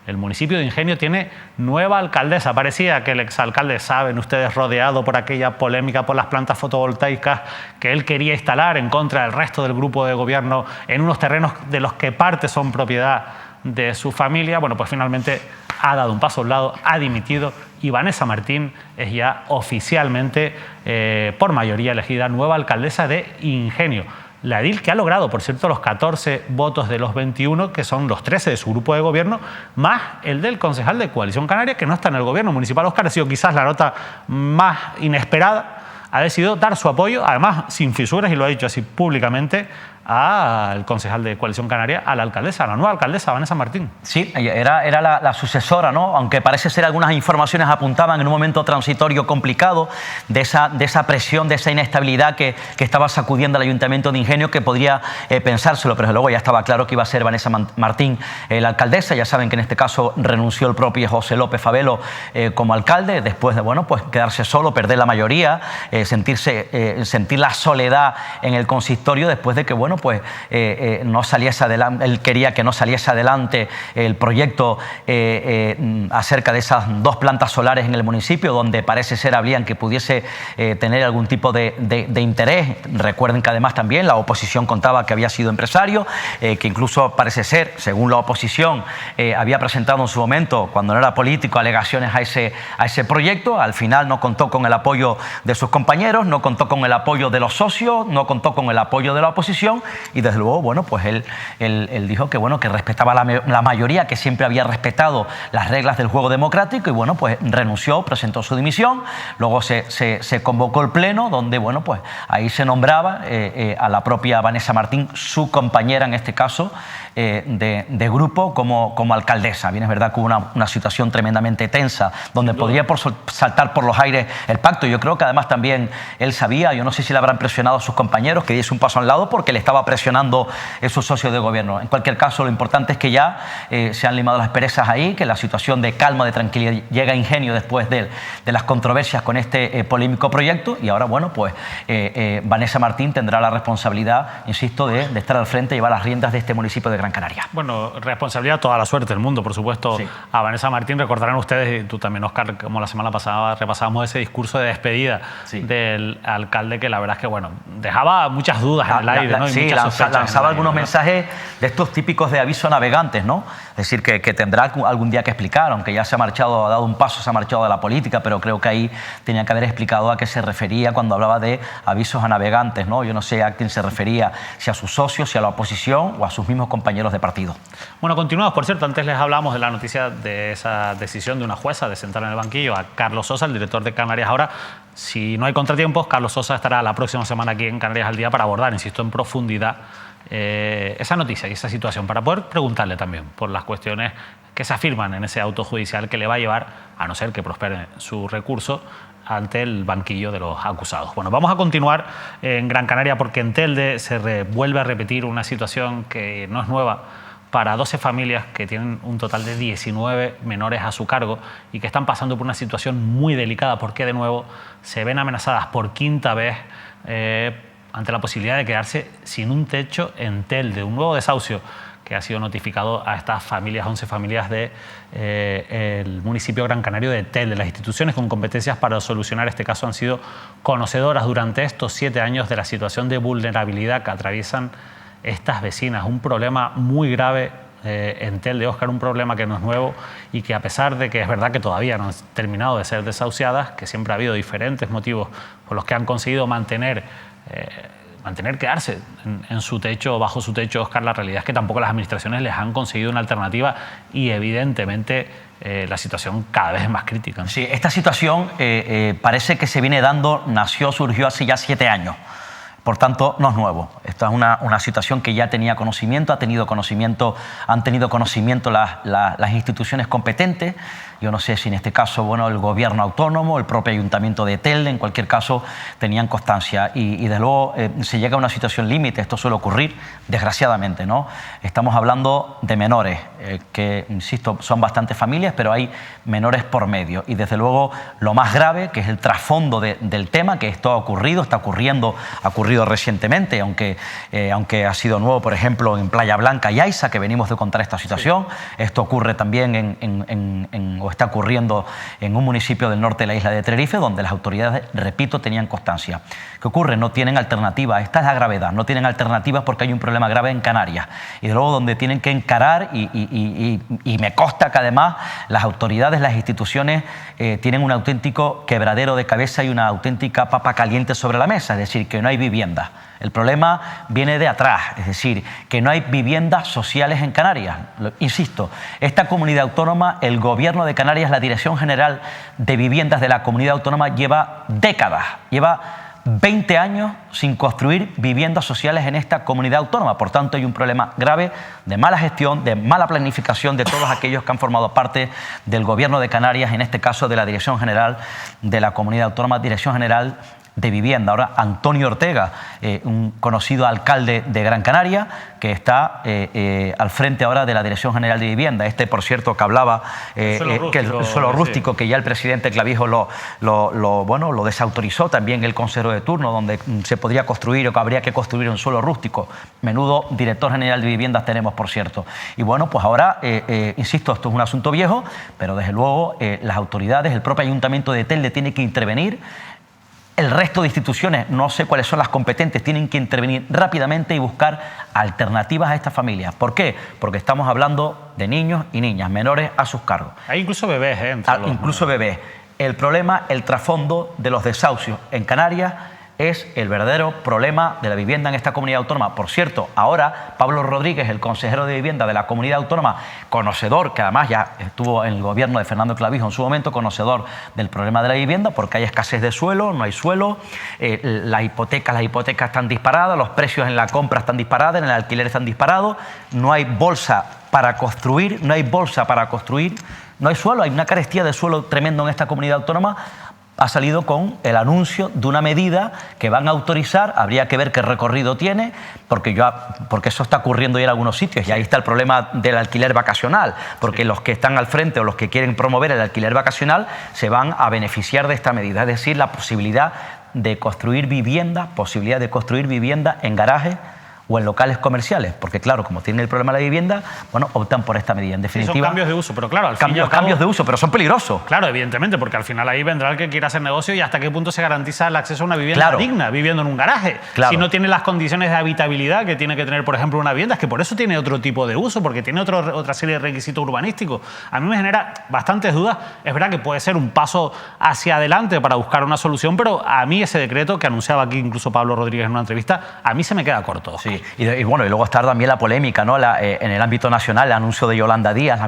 el municipio de Ingenio tiene nueva alcaldesa. Parecía que el exalcalde, saben ustedes, rodeado por aquella polémica por las plantas fotovoltaicas que él quería instalar en contra del resto del grupo de gobierno en unos terrenos de los que parte son propiedad de su familia. Bueno, pues finalmente ha dado un paso a un lado, ha dimitido y Vanessa Martín es ya oficialmente, por mayoría elegida, nueva alcaldesa de Ingenio. La edil que ha logrado, por cierto, los 14 votos de los 21, que son los 13 de su grupo de gobierno, más el del concejal de Coalición Canaria, que no está en el gobierno municipal. Óscar, ha sido quizás la nota más inesperada. Ha decidido dar su apoyo, además sin fisuras, y lo ha dicho así públicamente, al concejal de Coalición Canaria, a la alcaldesa, a la nueva alcaldesa, Vanessa Martín. Sí, era la sucesora, ¿no? Aunque parece ser algunas informaciones apuntaban en un momento transitorio complicado de esa presión, de esa inestabilidad que estaba sacudiendo al Ayuntamiento de Ingenio, que podría pensárselo, pero luego ya estaba claro que iba a ser Vanessa Martín la alcaldesa. Ya saben que en este caso renunció el propio José López Favelo como alcalde, después de, bueno, pues quedarse solo, perder la mayoría, sentir la soledad en el consistorio después de que, bueno, pues no saliese adelante, él quería que no saliese adelante el proyecto acerca de esas 2 plantas solares en el municipio, donde parece ser habrían que pudiese tener algún tipo de interés. Recuerden que además también la oposición contaba que había sido empresario, que incluso parece ser, según la oposición, había presentado en su momento, cuando no era político, alegaciones a ese proyecto. Al final no contó con el apoyo de sus compañeros, no contó con el apoyo de los socios, no contó con el apoyo de la oposición. Y desde luego, bueno, pues él dijo que, bueno, que respetaba la mayoría, que siempre había respetado las reglas del juego democrático, y bueno, pues renunció, presentó su dimisión. Luego se convocó el pleno, donde, bueno, pues ahí se nombraba a la propia Vanessa Martín, su compañera en este caso de grupo, como alcaldesa. Bien, es verdad que hubo una situación tremendamente tensa, donde podría saltar por los aires el pacto. Yo creo que además también él sabía, yo no sé si le habrán presionado a sus compañeros que diese un paso al lado, porque le estaba presionando su socio de gobierno. En cualquier caso, lo importante es que ya se han limado las perezas ahí, que la situación de calma, de tranquilidad llega a Ingenio después de las controversias con este polémico proyecto, y ahora, bueno, pues Vanessa Martín tendrá la responsabilidad, insisto, de estar al frente y llevar las riendas de este municipio de Gran Canaria. Bueno, responsabilidad, toda la suerte del mundo, por supuesto, sí, a Vanessa Martín. Recordarán ustedes, y tú también, Óscar, como la semana pasada repasábamos ese discurso de despedida, sí, del alcalde, que la verdad es que, bueno, dejaba muchas dudas en el aire, ¿no? Y sí, lanzaba algunos mensajes de estos típicos de aviso a navegantes, ¿no? Es decir, que tendrá algún día que explicar, aunque ya se ha marchado, ha dado un paso, se ha marchado de la política, pero creo que ahí tenía que haber explicado a qué se refería cuando hablaba de avisos a navegantes, ¿no? Yo no sé a quién se refería, si a sus socios, si a la oposición o a sus mismos compañeros de partido. Bueno, continuamos. Por cierto, antes les hablamos de la noticia de esa decisión de una jueza de sentar en el banquillo a Carlos Sosa, el director de Canarias Ahora. Si no hay contratiempos, Carlos Sosa estará la próxima semana aquí en Canarias al Día para abordar, insisto, en profundidad esa noticia y esa situación, para poder preguntarle también por las cuestiones que se afirman en ese auto judicial que le va a llevar, a no ser que prospere su recurso, ante el banquillo de los acusados. Bueno, vamos a continuar en Gran Canaria, porque en Telde se vuelve a repetir una situación que no es nueva para 12 familias que tienen un total de 19 menores a su cargo y que están pasando por una situación muy delicada, porque de nuevo se ven amenazadas por quinta vez ante la posibilidad de quedarse sin un techo en Telde. Un nuevo desahucio que ha sido notificado a estas familias, 11 familias del municipio Gran Canario de Telde. Las instituciones con competencias para solucionar este caso han sido conocedoras durante estos 7 años de la situación de vulnerabilidad que atraviesan estas vecinas. Un problema muy grave en Telde, Óscar, un problema que no es nuevo y que, a pesar de que es verdad que todavía no han terminado de ser desahuciadas, que siempre ha habido diferentes motivos por los que han conseguido mantener quedarse en su techo, bajo su techo, Óscar, la realidad es que tampoco las administraciones les han conseguido una alternativa y evidentemente la situación cada vez es más crítica, ¿no? Sí, esta situación parece que se viene dando, surgió hace ya 7 años. Por tanto, no es nuevo. Esta es una situación que ya tenía conocimiento, han tenido conocimiento las instituciones competentes. Yo no sé si en este caso, bueno, el gobierno autónomo, el propio ayuntamiento de Telde, en cualquier caso, tenían constancia. Y desde luego se llega a una situación límite. Esto suele ocurrir, desgraciadamente, ¿no? Estamos hablando de menores, que, insisto, son bastantes familias, pero hay menores por medio. Y desde luego lo más grave, que es el trasfondo del tema, que esto ha ocurrido, ha ocurrido recientemente, aunque ha sido nuevo, por ejemplo, en Playa Blanca y Aiza, que venimos de contar esta situación. Sí. Esto ocurre también o está ocurriendo en un municipio del norte de la isla de Tenerife, donde las autoridades, repito, tenían constancia. ¿Qué ocurre? No tienen alternativa. Esta es la gravedad. No tienen alternativas porque hay un problema grave en Canarias. Y de luego donde tienen que encarar, y me consta que además las autoridades, las instituciones tienen un auténtico quebradero de cabeza y una auténtica papa caliente sobre la mesa, es decir, que no hay vivienda. El problema viene de atrás, es decir, que no hay viviendas sociales en Canarias. Insisto, esta comunidad autónoma, el Gobierno de Canarias, la Dirección General de Viviendas de la Comunidad Autónoma lleva décadas, lleva 20 años sin construir viviendas sociales en esta comunidad autónoma. Por tanto, hay un problema grave de mala gestión, de mala planificación de todos aquellos que han formado parte del Gobierno de Canarias, en este caso de la Dirección General de la Comunidad Autónoma, Dirección General de Vivienda. Ahora, Antonio Ortega, un conocido alcalde de Gran Canaria, que está al frente ahora de la Dirección General de Vivienda. Por cierto, que hablaba que el suelo rústico, sí, que ya el presidente Clavijo lo desautorizó, también el consejero de turno, donde se podría construir o que habría que construir un suelo rústico. Menudo director general de viviendas tenemos, por cierto. Y bueno, pues ahora, insisto, esto es un asunto viejo, pero desde luego las autoridades, el propio ayuntamiento de Telde tiene que intervenir. El resto de instituciones, no sé cuáles son las competentes, tienen que intervenir rápidamente y buscar alternativas a estas familias. ¿Por qué? Porque estamos hablando de niños y niñas, menores a sus cargos. Hay incluso bebés, incluso bebés. El problema, el trasfondo de los desahucios en Canarias es el verdadero problema de la vivienda en esta comunidad autónoma. Por cierto, ahora Pablo Rodríguez, el consejero de vivienda de la comunidad autónoma, conocedor, que además ya estuvo en el gobierno de Fernando Clavijo en su momento, conocedor del problema de la vivienda, porque hay escasez de suelo, no hay suelo, las hipotecas están disparadas, los precios en la compra están disparados, en el alquiler están disparados, no hay bolsa para construir, no hay suelo, hay una carestía de suelo tremendo en esta comunidad autónoma. Ha salido con el anuncio de una medida que van a autorizar, habría que ver qué recorrido tiene, porque eso está ocurriendo ya en algunos sitios, y ahí está el problema del alquiler vacacional, porque los que están al frente o los que quieren promover el alquiler vacacional se van a beneficiar de esta medida, es decir, la posibilidad de construir vivienda en garajes o en locales comerciales, porque claro, como tienen el problema de la vivienda, bueno, optan por esta medida. En definitiva, sí, son cambios de uso, pero claro, al fin y al cabo, cambios de uso, pero son peligrosos. Claro, evidentemente, porque al final ahí vendrá el que quiera hacer negocio y hasta qué punto se garantiza el acceso a una vivienda digna, viviendo en un garaje. Claro. Si no tiene las condiciones de habitabilidad que tiene que tener, por ejemplo, una vivienda, es que por eso tiene otro tipo de uso, porque tiene otra serie de requisitos urbanísticos. A mí me genera bastantes dudas. Es verdad que puede ser un paso hacia adelante para buscar una solución, pero a mí ese decreto que anunciaba aquí incluso Pablo Rodríguez en una entrevista, a mí se me queda corto. Sí, y bueno, y luego está también la polémica, ¿no? En el ámbito nacional, el anuncio de Yolanda Díaz, la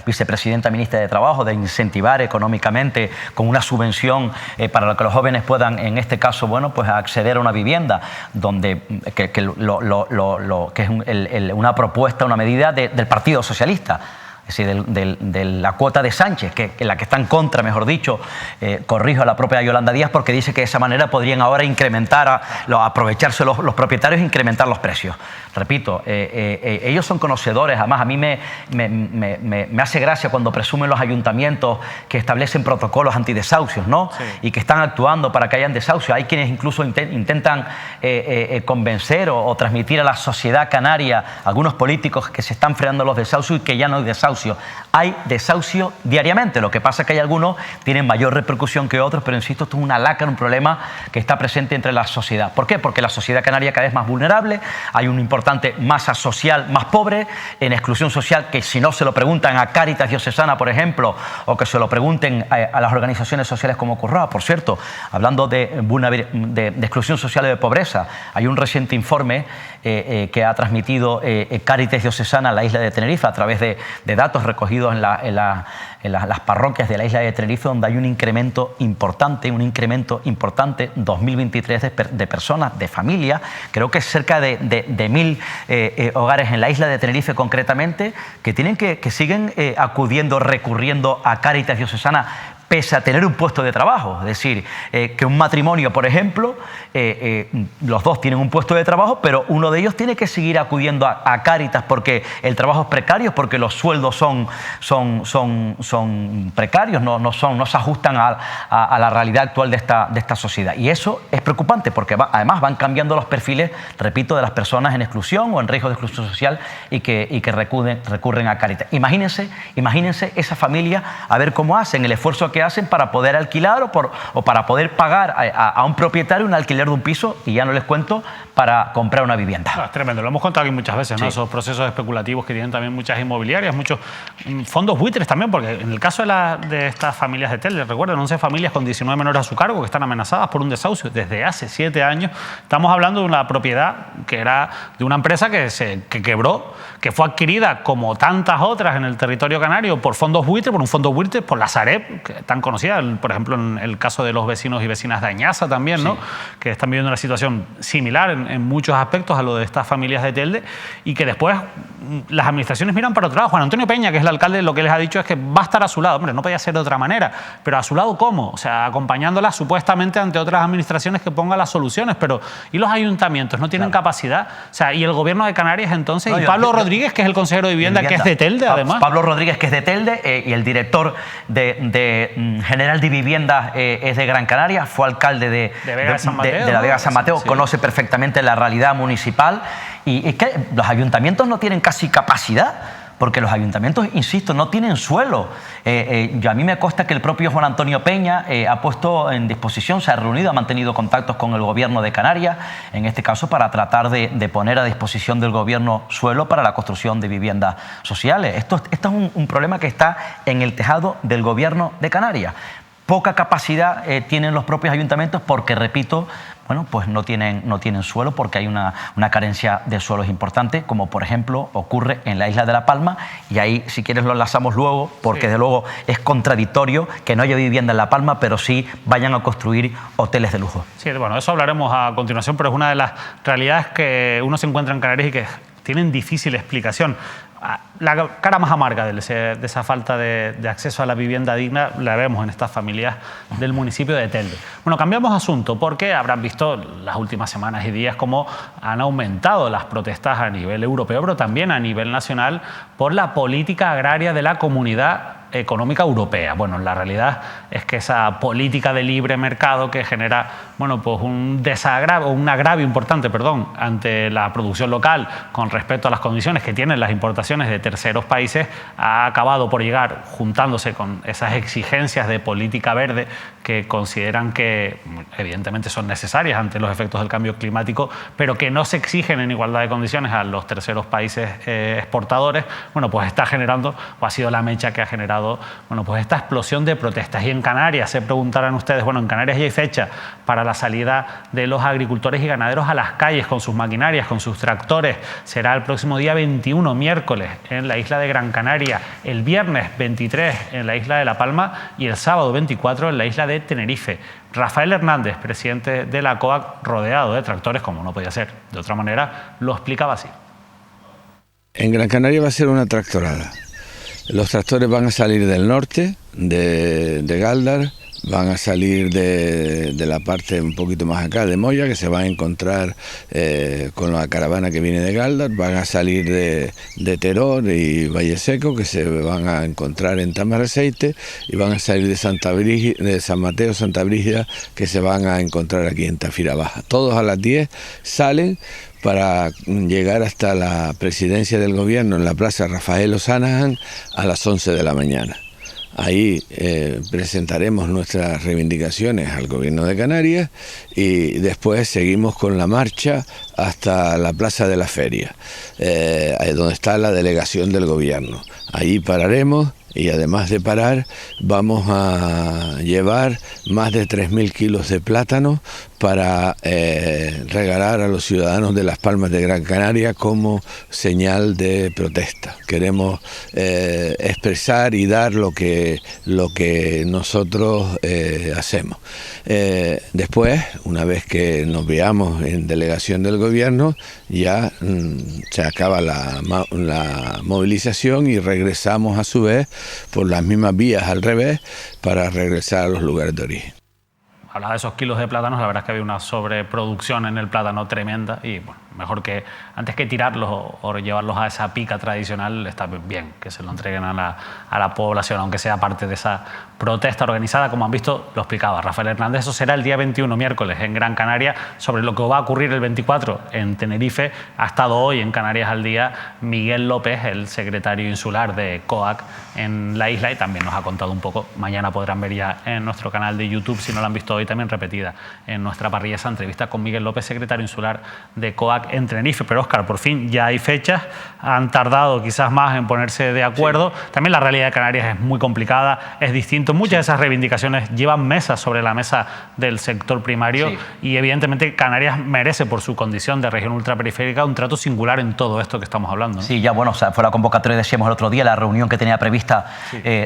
vicepresidenta ministra de Trabajo, de incentivar económicamente con una subvención para que los jóvenes puedan, en este caso, bueno, pues acceder a una vivienda, donde que es una propuesta, una medida del Partido Socialista. Es decir, de la cuota de Sánchez, en la que está en contra, mejor dicho, corrijo a la propia Yolanda Díaz, porque dice que de esa manera podrían ahora incrementar, aprovecharse los propietarios e incrementar los precios. Repito, ellos son conocedores, además a mí me hace gracia cuando presumen los ayuntamientos que establecen protocolos antidesahucios, ¿no? Sí. Y que están actuando para que hayan desahucios. Hay quienes incluso intentan convencer o transmitir a la sociedad canaria, algunos políticos, que se están frenando los desahucios y que ya no hay desahucios. Hay desahucio diariamente, lo que pasa es que hay algunos que tienen mayor repercusión que otros, pero insisto, esto es una lacra, un problema que está presente entre la sociedad. ¿Por qué? Porque la sociedad canaria cada vez más vulnerable, hay una importante masa social más pobre, en exclusión social, que si no se lo preguntan a Cáritas Diocesana, por ejemplo, o que se lo pregunten a las organizaciones sociales como Currao. Por cierto, hablando de exclusión social y de pobreza, hay un reciente informe que ha transmitido Cáritas Diocesana a la isla de Tenerife a través de datos recogidos en las parroquias de la isla de Tenerife, donde hay un incremento importante, 2023 de personas, de familias, creo que es cerca de 1.000 hogares en la isla de Tenerife concretamente, que siguen acudiendo, recurriendo a Cáritas Diocesana pese a tener un puesto de trabajo. Es decir, que un matrimonio, por ejemplo, los dos tienen un puesto de trabajo, pero uno de ellos tiene que seguir acudiendo a Cáritas porque el trabajo es precario, porque los sueldos son precarios, no se ajustan a la realidad actual de esta sociedad. Y eso es preocupante porque además van cambiando los perfiles, repito, de las personas en exclusión o en riesgo de exclusión social y que recurren a Cáritas. Imagínense esa familia, a ver cómo hacen, el esfuerzo que hacen para poder alquilar o para poder pagar a un propietario un alquiler de un piso, y ya no les cuento, para comprar una vivienda. Es tremendo, lo hemos contado aquí muchas veces, ¿no? Sí. Esos procesos especulativos que tienen también muchas inmobiliarias, muchos fondos buitres también, porque en el caso de estas familias de Telde, recuerden, 11 familias con 19 menores a su cargo que están amenazadas por un desahucio desde hace 7 años. Estamos hablando de una propiedad que era de una empresa que quebró, que fue adquirida como tantas otras en el territorio canario por fondos buitres, por un fondo buitre, por la Sareb, que tan conocida, por ejemplo, en el caso de los vecinos y vecinas de Añaza también, ¿no? Sí. Que están viviendo una situación similar en muchos aspectos a lo de estas familias de Telde, y que después las administraciones miran para otro lado. Juan Antonio Peña, que es el alcalde, lo que les ha dicho es que va a estar a su lado. Hombre, no podía ser de otra manera, pero ¿a su lado cómo? O sea, acompañándolas supuestamente ante otras administraciones que pongan las soluciones, pero ¿y los ayuntamientos? ¿No tienen capacidad? O sea, ¿y el gobierno de Canarias entonces? ¿Y Pablo Rodríguez, que es el consejero de vivienda, que es de Telde, además? Pablo Rodríguez, que es de Telde, y el director general de vivienda es de Gran Canaria, fue alcalde de la Vega San Mateo, sí. Conoce perfectamente la realidad municipal, y es que los ayuntamientos no tienen casi capacidad, porque los ayuntamientos, insisto, no tienen suelo. A mí me consta que el propio Juan Antonio Peña ha puesto en disposición, se ha reunido, ha mantenido contactos con el gobierno de Canarias, en este caso para tratar de poner a disposición del gobierno suelo para la construcción de viviendas sociales. Esto es un problema que está en el tejado del gobierno de Canarias. Poca capacidad tienen los propios ayuntamientos porque, repito, bueno, pues no tienen suelo, porque hay una carencia de suelos importante, como por ejemplo ocurre en la isla de La Palma, y ahí si quieres lo enlazamos luego, porque de luego es contradictorio que no haya vivienda en La Palma, pero sí vayan a construir hoteles de lujo. Sí, bueno, eso hablaremos a continuación, pero es una de las realidades que uno se encuentra en Canarias y que tienen difícil explicación. La cara más amarga de esa falta de acceso a la vivienda digna la vemos en estas familias del municipio de Telde. Bueno, cambiamos asunto porque habrán visto las últimas semanas y días cómo han aumentado las protestas a nivel europeo, pero también a nivel nacional, por la política agraria de la Comunidad Económica Europea. Bueno, la realidad es que esa política de libre mercado que genera, bueno, pues un agravio importante, ante la producción local con respecto a las condiciones que tienen las importaciones de terceros países, ha acabado por llegar juntándose con esas exigencias de política verde que consideran que evidentemente son necesarias ante los efectos del cambio climático, pero que no se exigen en igualdad de condiciones a los terceros países exportadores. Bueno, pues está generando, o ha sido la mecha que ha generado, bueno, pues esta explosión de protestas. Y en Canarias, se preguntarán ustedes, bueno, en Canarias ya hay fecha para la salida de los agricultores y ganaderos a las calles con sus maquinarias, con sus tractores. Será el próximo día 21, miércoles, en la isla de Gran Canaria, el viernes 23 en la isla de La Palma y el sábado 24 en la isla de Tenerife. Rafael Hernández, presidente de la COAC, rodeado de tractores, como no podía ser de otra manera, lo explicaba así. En Gran Canaria va a ser una tractorada. Los tractores van a salir del norte, de Galdar, van a salir de la parte un poquito más acá, de Moya, que se van a encontrar con la caravana que viene de Galdar, van a salir de Teror y Valle Seco, que se van a encontrar en Tamaraceite, y van a salir de San Mateo, Santa Brígida, que se van a encontrar aquí en Tafira Baja. Todos a las 10 salen para llegar hasta la presidencia del gobierno en la plaza Rafael O'Sanahan a las 11 de la mañana. Ahí presentaremos nuestras reivindicaciones al gobierno de Canarias y después seguimos con la marcha hasta la Plaza de la Feria, donde está la delegación del gobierno. Ahí pararemos y además de parar vamos a llevar más de 3.000 kilos de plátano para regalar a los ciudadanos de Las Palmas de Gran Canaria como señal de protesta. Queremos expresar y dar lo que nosotros hacemos. Después, una vez que nos veamos en delegación del gobierno, ya se acaba la movilización y regresamos a su vez por las mismas vías al revés para regresar a los lugares de origen. Hablaba de esos kilos de plátanos, la verdad es que había una sobreproducción en el plátano tremenda y bueno, mejor que antes que tirarlos o llevarlos a esa pica tradicional, está bien que se lo entreguen a la población, aunque sea parte de esa protesta organizada, como han visto, lo explicaba Rafael Hernández. Eso será el día 21, miércoles, en Gran Canaria. Sobre lo que va a ocurrir el 24 en Tenerife, ha estado hoy en Canarias al Día Miguel López, el secretario insular de COAC en la isla, y también nos ha contado un poco. Mañana podrán ver ya en nuestro canal de YouTube, si no lo han visto hoy, también repetida en nuestra parrilla esa entrevista con Miguel López, secretario insular de COAC en Tenerife. Pero Óscar, por fin ya hay fechas, han tardado quizás más en ponerse de acuerdo. Sí. También la realidad de Canarias es muy complicada, es distinto. Muchas de esas reivindicaciones llevan mesas sobre la mesa del sector primario y evidentemente Canarias merece, por su condición de región ultraperiférica, un trato singular en todo esto que estamos hablando, ¿no? Sí, ya bueno, o sea, fue la convocatoria, decíamos el otro día, la reunión que tenía prevista,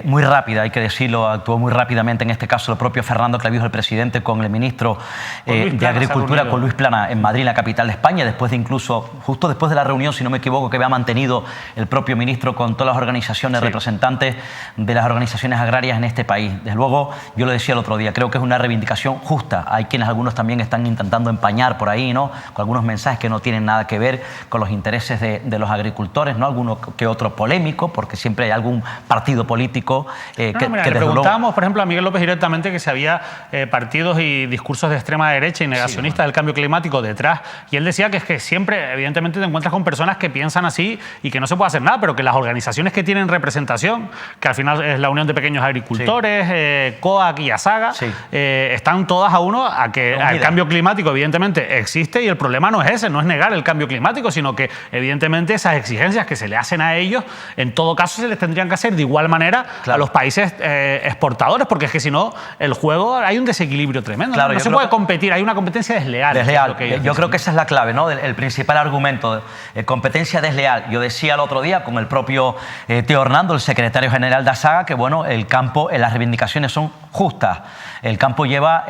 muy rápida, hay que decirlo, actuó muy rápidamente, en este caso el propio Fernando Clavijo, el presidente, con el ministro de Agricultura, con Luis Plana, en Madrid, la capital de España, después de incluso, justo después de la reunión, si no me equivoco, que había mantenido el propio ministro con todas las organizaciones, representantes de las organizaciones agrarias en este país. Desde luego, yo lo decía el otro día, creo que es una reivindicación justa. Hay quienes, algunos también están intentando empañar por ahí, ¿no?, con algunos mensajes que no tienen nada que ver con los intereses de los agricultores, ¿no?, alguno que otro polémico, porque siempre hay algún partido político que le preguntábamos, por ejemplo, a Miguel López directamente que si había partidos y discursos de extrema derecha y negacionistas del cambio climático detrás, y él decía que es que siempre, evidentemente, te encuentras con personas que piensan así y que no se puede hacer nada, pero que las organizaciones que tienen representación, que al final es la Unión de Pequeños Agricultores, COAC y ASAGA, están todas a uno a que el cambio climático evidentemente existe, y el problema no es ese, no es negar el cambio climático, sino que evidentemente esas exigencias que se le hacen a ellos, en todo caso se les tendrían que hacer de igual manera a los países exportadores, porque es que si no, el juego, hay un desequilibrio tremendo. No se puede competir, hay una competencia desleal. Yo creo que esa es la clave, ¿no?, el principal argumento, competencia desleal. Yo decía el otro día con el propio Teo Hernando, el secretario general de ASAGA, que bueno, el campo, las reivindicaciones son justas. El campo lleva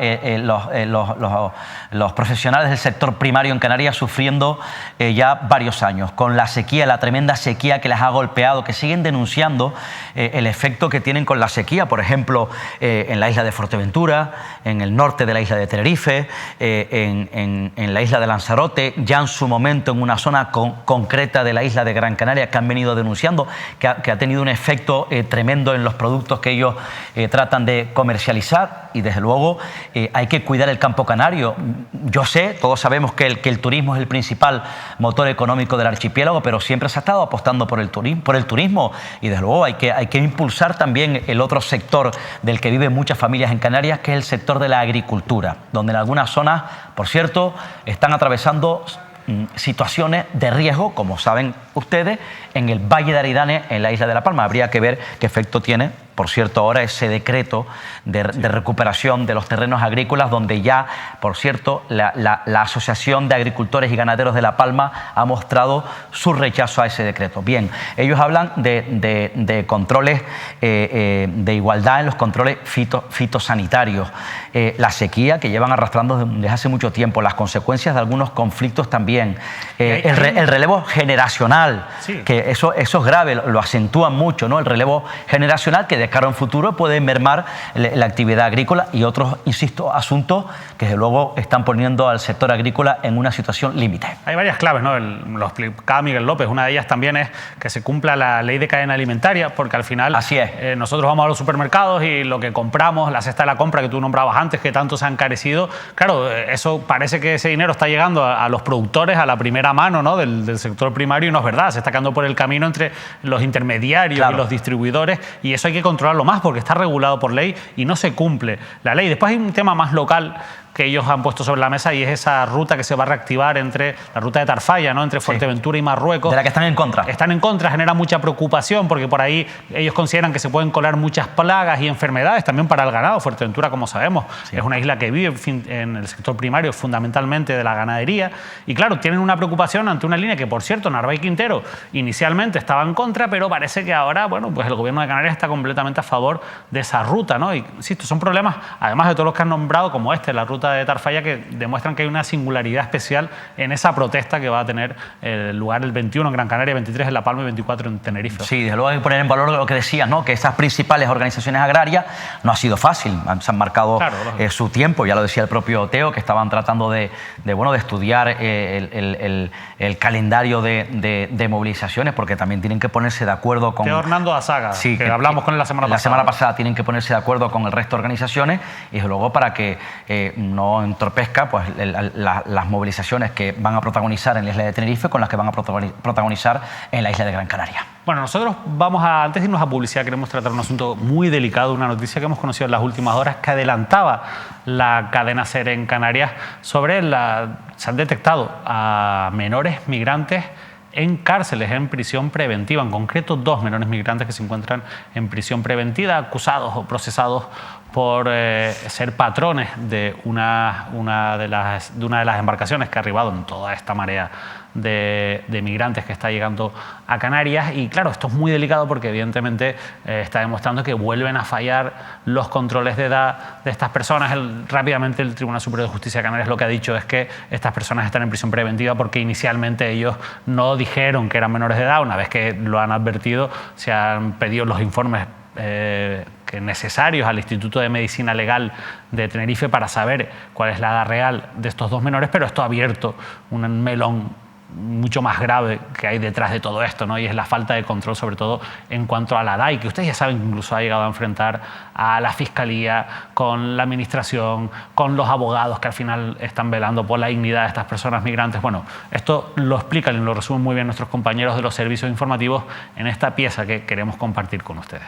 los profesionales del sector primario en Canarias sufriendo ya varios años, con la sequía, la tremenda sequía que les ha golpeado, que siguen denunciando el efecto que tienen con la sequía, por ejemplo, en la isla de Fuerteventura, en el norte de la isla de Tenerife, en la isla de Lanzarote, ya en su momento en una zona concreta de la isla de Gran Canaria, que han venido denunciando, que ha tenido un efecto tremendo en los productos que ellos tratan de comercializar. Y desde luego hay que cuidar el campo canario. Yo sé, todos sabemos que el turismo es el principal motor económico del archipiélago, pero siempre se ha estado apostando por el turismo, y desde luego hay que impulsar también el otro sector del que viven muchas familias en Canarias, que es el sector de la agricultura, donde en algunas zonas, por cierto, están atravesando situaciones de riesgo, como saben ustedes, en el Valle de Aridane, en la isla de La Palma. Habría que ver qué efecto tiene, por cierto, ahora ese decreto de recuperación de los terrenos agrícolas, donde ya, por cierto, la Asociación de Agricultores y Ganaderos de La Palma ha mostrado su rechazo a ese decreto. Bien, ellos hablan de controles de igualdad en los controles fitosanitarios, la sequía que llevan arrastrando desde hace mucho tiempo, las consecuencias de algunos conflictos también, el relevo generacional, que eso es grave, lo acentúan mucho, ¿no?, el relevo generacional, que de cara a un futuro puede mermar la actividad agrícola, y otros, insisto, asuntos que desde luego están poniendo al sector agrícola en una situación límite. Hay varias claves, ¿no? Lo explicaba Miguel López. Una de ellas también es que se cumpla la ley de cadena alimentaria, porque al final nosotros vamos a los supermercados y lo que compramos, la cesta de la compra que tú nombrabas antes, que tanto se ha encarecido, claro, eso parece que ese dinero está llegando a los productores a la primera mano, ¿no?, del sector primario, y no es verdad, se está quedando por el camino entre los intermediarios y los distribuidores, y eso hay que controlarlo más porque está regulado por ley y no se cumple la ley. Después hay un tema más local que ellos han puesto sobre la mesa, y es esa ruta que se va a reactivar entre la ruta de Tarfaya, ¿no? Entre Fuerteventura y Marruecos. De la que están en contra. Están en contra, genera mucha preocupación porque por ahí ellos consideran que se pueden colar muchas plagas y enfermedades también para el ganado. Fuerteventura, como sabemos, es una isla que vive en el sector primario fundamentalmente de la ganadería, y claro, tienen una preocupación ante una línea que, por cierto, Narváez Quintero inicialmente estaba en contra, pero parece que ahora, bueno, pues el gobierno de Canarias está completamente a favor de esa ruta, ¿no? Y insisto, son problemas, además de todos los que han nombrado, como la ruta de Tarfaya, que demuestran que hay una singularidad especial en esa protesta que va a tener lugar el 21 en Gran Canaria, 23 en La Palma y 24 en Tenerife. Sí, desde luego hay que poner en valor lo que decías, ¿no? Que esas principales organizaciones agrarias no ha sido fácil, se han marcado su tiempo, ya lo decía el propio Teo, que estaban tratando de estudiar el calendario de movilizaciones, porque también tienen que ponerse de acuerdo con... Teo Hernando Azaga, que hablamos con él la semana pasada. La semana pasada tienen que ponerse de acuerdo con el resto de organizaciones, y desde luego para que no entorpezca pues, las movilizaciones que van a protagonizar en la isla de Tenerife con las que van a protagonizar en la isla de Gran Canaria. Bueno, nosotros antes de irnos a publicidad, queremos tratar un asunto muy delicado, una noticia que hemos conocido en las últimas horas que adelantaba la cadena SER en Canarias sobre se han detectado a menores migrantes en cárceles, en prisión preventiva, en concreto 2 menores migrantes que se encuentran en prisión preventiva, acusados o procesados por ser patrones de una de las embarcaciones que ha arribado en toda esta marea de migrantes que está llegando a Canarias. Y claro, esto es muy delicado porque evidentemente está demostrando que vuelven a fallar los controles de edad de estas personas. Rápidamente el Tribunal Superior de Justicia de Canarias lo que ha dicho es que estas personas están en prisión preventiva porque inicialmente ellos no dijeron que eran menores de edad. Una vez que lo han advertido, se han pedido los informes necesarios al Instituto de Medicina Legal de Tenerife para saber cuál es la edad real de estos 2 menores, pero esto ha abierto un melón mucho más grave que hay detrás de todo esto, ¿no? Y es la falta de control, sobre todo en cuanto a la edad, y que ustedes ya saben que incluso ha llegado a enfrentar a la Fiscalía, con la Administración, con los abogados que al final están velando por la dignidad de estas personas migrantes. Bueno, esto lo explican y lo resumen muy bien nuestros compañeros de los servicios informativos en esta pieza que queremos compartir con ustedes.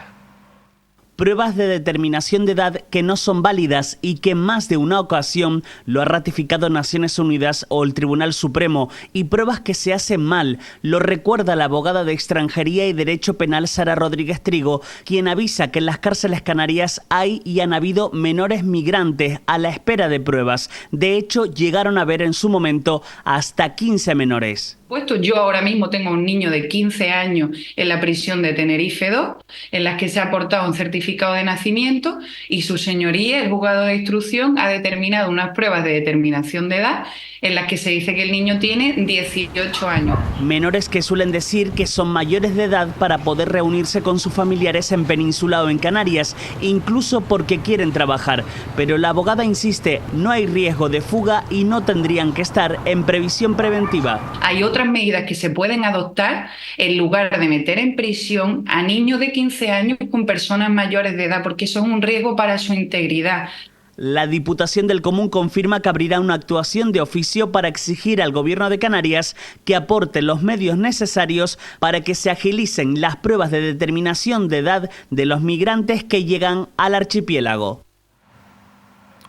Pruebas de determinación de edad que no son válidas y que en más de una ocasión lo ha ratificado Naciones Unidas o el Tribunal Supremo, y pruebas que se hacen mal. Lo recuerda la abogada de Extranjería y Derecho Penal Sara Rodríguez Trigo, quien avisa que en las cárceles canarias hay y han habido menores migrantes a la espera de pruebas. De hecho, llegaron a ver en su momento hasta 15 menores. Yo ahora mismo tengo un niño de 15 años en la prisión de Tenerife 2, en las que se ha aportado un certificado de nacimiento y su señoría, el juzgado de instrucción, ha determinado unas pruebas de determinación de edad en las que se dice que el niño tiene 18 años. Menores que suelen decir que son mayores de edad para poder reunirse con sus familiares en Península o en Canarias, incluso porque quieren trabajar. Pero la abogada insiste, no hay riesgo de fuga y no tendrían que estar en previsión preventiva. Hay otras medidas que se pueden adoptar en lugar de meter en prisión a niños de 15 años con personas mayores de edad, porque son un riesgo para su integridad. La Diputación del Común confirma que abrirá una actuación de oficio para exigir al Gobierno de Canarias que aporte los medios necesarios para que se agilicen las pruebas de determinación de edad de los migrantes que llegan al archipiélago.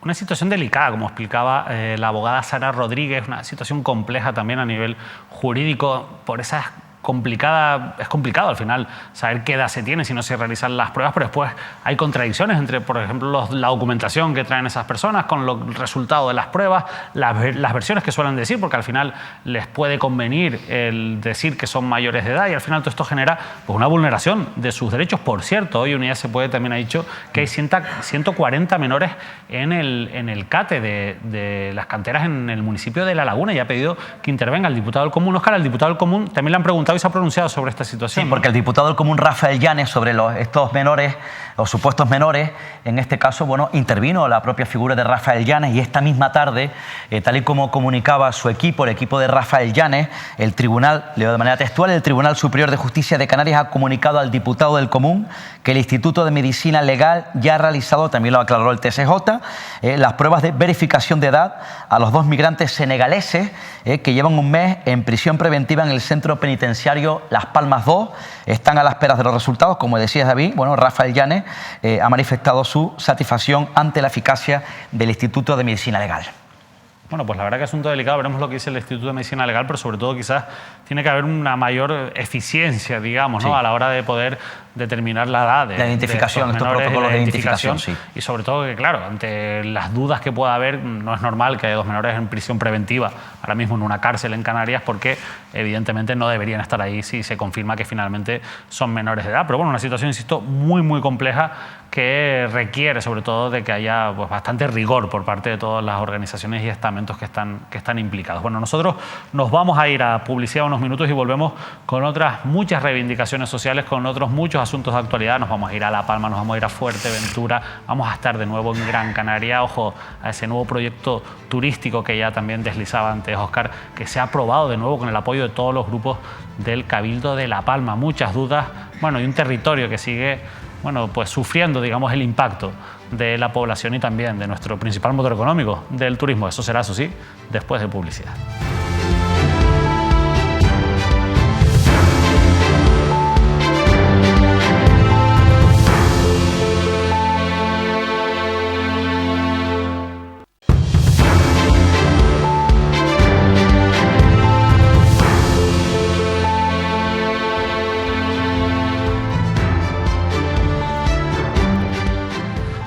Una situación delicada, como explicaba la abogada Sara Rodríguez, una situación compleja también a nivel jurídico por esas es complicado al final saber qué edad se tiene si no se realizan las pruebas, pero después hay contradicciones entre, por ejemplo, la documentación que traen esas personas con el resultado de las pruebas, las versiones que suelen decir, porque al final les puede convenir el decir que son mayores de edad y al final todo esto genera pues, una vulneración de sus derechos. Por cierto, hoy Unidad Se Puede también ha dicho que hay 140 menores en el CATE de las canteras en el municipio de La Laguna y ha pedido que intervenga el diputado del Común. Óscar, al diputado del Común también le han preguntado y se ha pronunciado sobre esta situación. Sí, porque el diputado del Común, Rafael Llanes, sobre estos menores, o supuestos menores, en este caso, bueno, intervino la propia figura de Rafael Llanes y esta misma tarde, tal y como comunicaba su equipo, el equipo de Rafael Llanes, el tribunal, leo de manera textual, el Tribunal Superior de Justicia de Canarias ha comunicado al diputado del Común que el Instituto de Medicina Legal ya ha realizado, también lo aclaró el TSJ, las pruebas de verificación de edad a los 2 migrantes senegaleses que llevan un mes en prisión preventiva en el centro penitenciario penitenciario Las Palmas 2 están a la espera de los resultados. Como decías, David, bueno, Rafael Llanes ha manifestado su satisfacción ante la eficacia del Instituto de Medicina Legal. Bueno, pues la verdad que es un asunto delicado, veremos lo que dice el Instituto de Medicina Legal, pero sobre todo quizás tiene que haber una mayor eficiencia, digamos, ¿no? Sí. A la hora de poder determinar la edad de La identificación, de estos estos menores, protocolos la de identificación, sí. Y sobre todo que, claro, ante las dudas que pueda haber, no es normal que haya 2 menores en prisión preventiva ahora mismo en una cárcel en Canarias, porque evidentemente no deberían estar ahí si se confirma que finalmente son menores de edad. Pero bueno, una situación, insisto, muy, muy compleja que requiere sobre todo de que haya pues, bastante rigor por parte de todas las organizaciones y estamentos que están implicados. Bueno, nosotros nos vamos a ir a publicidad unos minutos y volvemos con otras muchas reivindicaciones sociales, con otros muchos asuntos de actualidad. Nos vamos a ir a La Palma, nos vamos a ir a Fuerteventura, vamos a estar de nuevo en Gran Canaria. Ojo a ese nuevo proyecto turístico que ya también deslizaba antes Óscar, que se ha aprobado de nuevo con el apoyo de todos los grupos del Cabildo de La Palma. Muchas dudas, bueno, y un territorio que sigue, bueno, pues sufriendo, digamos, el impacto de la población y también de nuestro principal motor económico, del turismo. Eso será, eso sí, después de publicidad.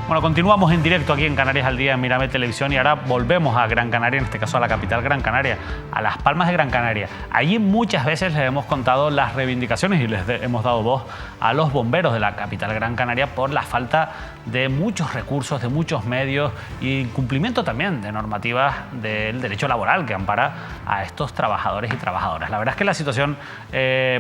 Bueno, continuamos en directo aquí en Canarias al Día en Mírame Televisión y ahora volvemos a Gran Canaria, en este caso a la capital Gran Canaria, a Las Palmas de Gran Canaria. Allí muchas veces les hemos contado las reivindicaciones y les hemos dado voz a los bomberos de la capital Gran Canaria por la falta de muchos recursos, de muchos medios y incumplimiento también de normativas del derecho laboral que ampara a estos trabajadores y trabajadoras. La verdad es que la situación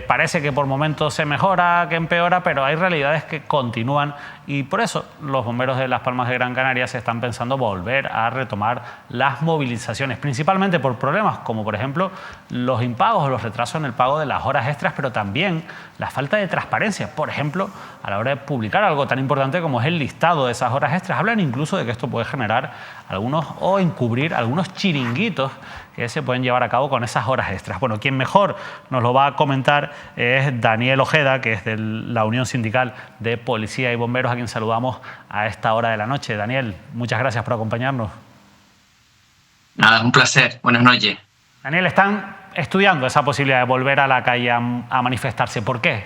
parece que por momentos se mejora, que empeora, pero hay realidades que continúan y por eso los bomberos de Las Palmas de Gran Canaria se están pensando volver a retomar las movilizaciones, principalmente por problemas como por ejemplo los impagos o los retrasos en el pago de las horas extras, pero también la falta de transparencia, por ejemplo, a la hora de publicar algo tan importante como es el listado de esas horas extras. Hablan incluso de que esto puede generar algunos o encubrir algunos chiringuitos que se pueden llevar a cabo con esas horas extras. Bueno, quien mejor nos lo va a comentar es Daniel Ojeda, que es de la Unión Sindical de Policía y Bomberos, a quien saludamos a esta hora de la noche. Daniel, muchas gracias por acompañarnos. Nada, un placer. Buenas noches. Daniel, están estudiando esa posibilidad de volver a la calle a manifestarse. ¿Por qué?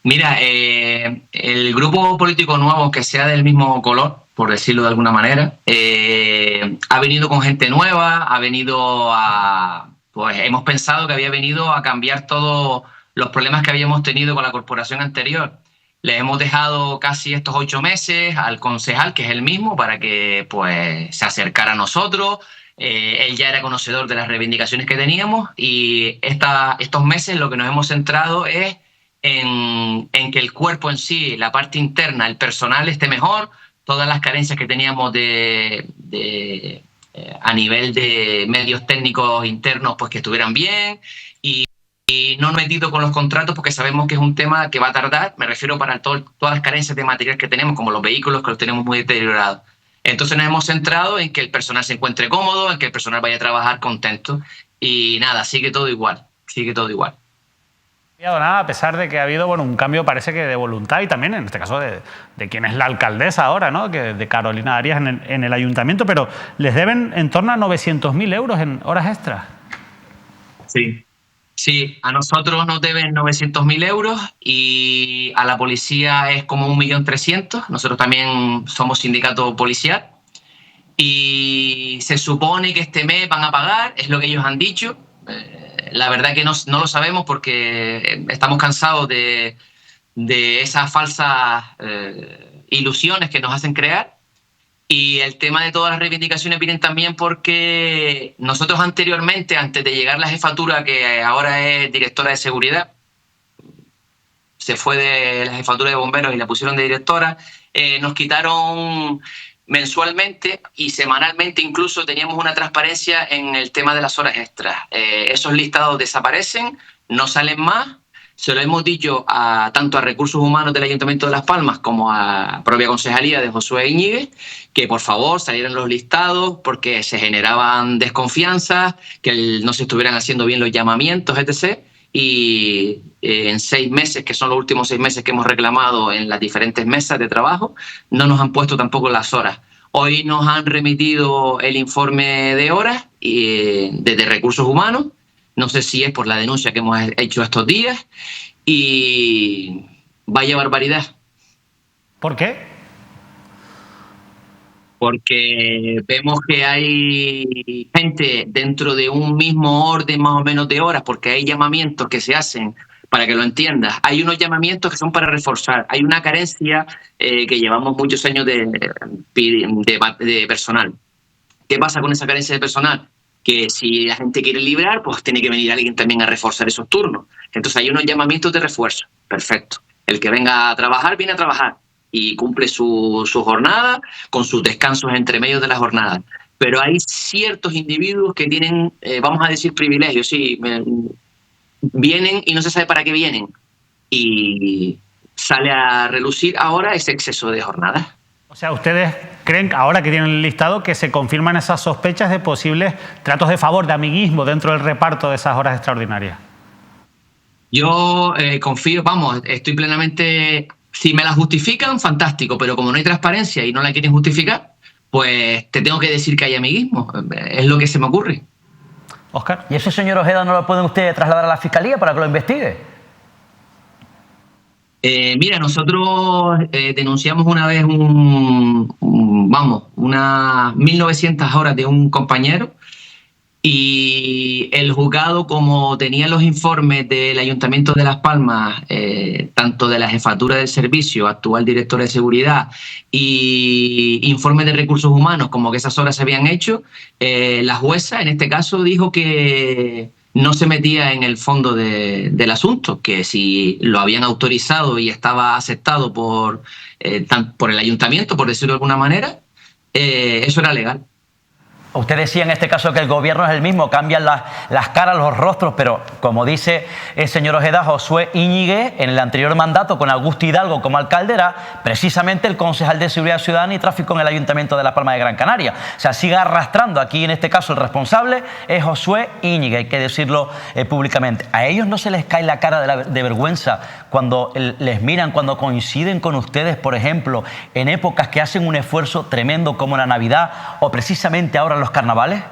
Mira, el grupo político nuevo, que sea del mismo color, por decirlo de alguna manera, ha venido con gente nueva, ha venido a... Pues hemos pensado que había venido a cambiar todos los problemas que habíamos tenido con la corporación anterior. Le hemos dejado casi estos 8 meses al concejal, que es el mismo, para que pues se acercara a nosotros. Él ya era conocedor de las reivindicaciones que teníamos y estos meses lo que nos hemos centrado es en que el cuerpo en sí, la parte interna, el personal esté mejor, todas las carencias que teníamos a nivel de medios técnicos internos pues que estuvieran bien y no metido con los contratos porque sabemos que es un tema que va a tardar, me refiero para todas las carencias de material que tenemos, como los vehículos que los tenemos muy deteriorados. Entonces nos hemos centrado en que el personal se encuentre cómodo, en que el personal vaya a trabajar contento y nada, sigue todo igual, sigue todo igual. Nada, a pesar de que ha habido un cambio, parece que de voluntad y también en este caso de quien es la alcaldesa ahora, ¿no? Que de Carolina Arias en el ayuntamiento, pero les deben en torno a 900.000 euros en horas extras. Sí. Sí, a nosotros nos deben 900.000 euros y a la policía es como 1.300.000. Nosotros también somos sindicato policial y se supone que este mes van a pagar, es lo que ellos han dicho. La verdad que no lo sabemos porque estamos cansados de esas falsas ilusiones que nos hacen crear. Y el tema de todas las reivindicaciones vienen también porque nosotros anteriormente, antes de llegar a la jefatura, que ahora es directora de seguridad, se fue de la jefatura de bomberos y la pusieron de directora, nos quitaron mensualmente y semanalmente incluso teníamos una transparencia en el tema de las horas extras. Esos listados desaparecen, no salen más Se lo hemos dicho tanto a Recursos Humanos del Ayuntamiento de Las Palmas como a propia concejalía de Josué Íñiguez, que por favor salieran los listados porque se generaban desconfianzas, que no se estuvieran haciendo bien los llamamientos, etc. Y en 6 meses, que son los últimos 6 meses que hemos reclamado en las diferentes mesas de trabajo, no nos han puesto tampoco las horas. Hoy nos han remitido el informe de horas desde Recursos Humanos. No sé si es por la denuncia que hemos hecho estos días y vaya barbaridad. ¿Por qué? Porque vemos que hay gente dentro de un mismo orden más o menos de horas, porque hay llamamientos que se hacen, para que lo entiendas, hay unos llamamientos que son para reforzar, hay una carencia que llevamos muchos años de personal. ¿Qué pasa con esa carencia de personal? Que si la gente quiere librar, pues tiene que venir alguien también a reforzar esos turnos. Entonces hay unos llamamientos de refuerzo. Perfecto. El que venga a trabajar, viene a trabajar y cumple su jornada con sus descansos entre medio de la jornada. Pero hay ciertos individuos que tienen, vamos a decir, privilegios. Sí, vienen y no se sabe para qué vienen. Y sale a relucir ahora ese exceso de jornada. O sea, ¿ustedes creen, ahora que tienen el listado, que se confirman esas sospechas de posibles tratos de favor, de amiguismo dentro del reparto de esas horas extraordinarias? Yo confío, vamos, estoy plenamente... Si me la justifican, fantástico, pero como no hay transparencia y no la quieren justificar, pues te tengo que decir que hay amiguismo. Es lo que se me ocurre. Óscar. ¿Y ese señor Ojeda no lo pueden ustedes trasladar a la Fiscalía para que lo investigue? Mira, nosotros denunciamos una vez unas 1900 horas de un compañero y el juzgado, como tenía los informes del Ayuntamiento de Las Palmas, tanto de la jefatura del servicio, actual director de seguridad, y informes de Recursos Humanos, como que esas horas se habían hecho, la jueza en este caso dijo que no se metía en el fondo del asunto, que si lo habían autorizado y estaba aceptado por el ayuntamiento, por decirlo de alguna manera, eso era legal. Usted decía en este caso que el gobierno es el mismo, cambian las caras, los rostros, pero como dice el señor Ojeda, Josué Íñiguez, en el anterior mandato con Augusto Hidalgo como alcalde, era precisamente el concejal de Seguridad Ciudadana y Tráfico en el Ayuntamiento de La Palma de Gran Canaria. O sea, sigue arrastrando aquí, en este caso, el responsable es Josué Íñiguez, hay que decirlo públicamente. ¿A ellos no se les cae la cara de vergüenza cuando les miran, cuando coinciden con ustedes, por ejemplo, en épocas que hacen un esfuerzo tremendo como la Navidad o precisamente ahora los carnavales?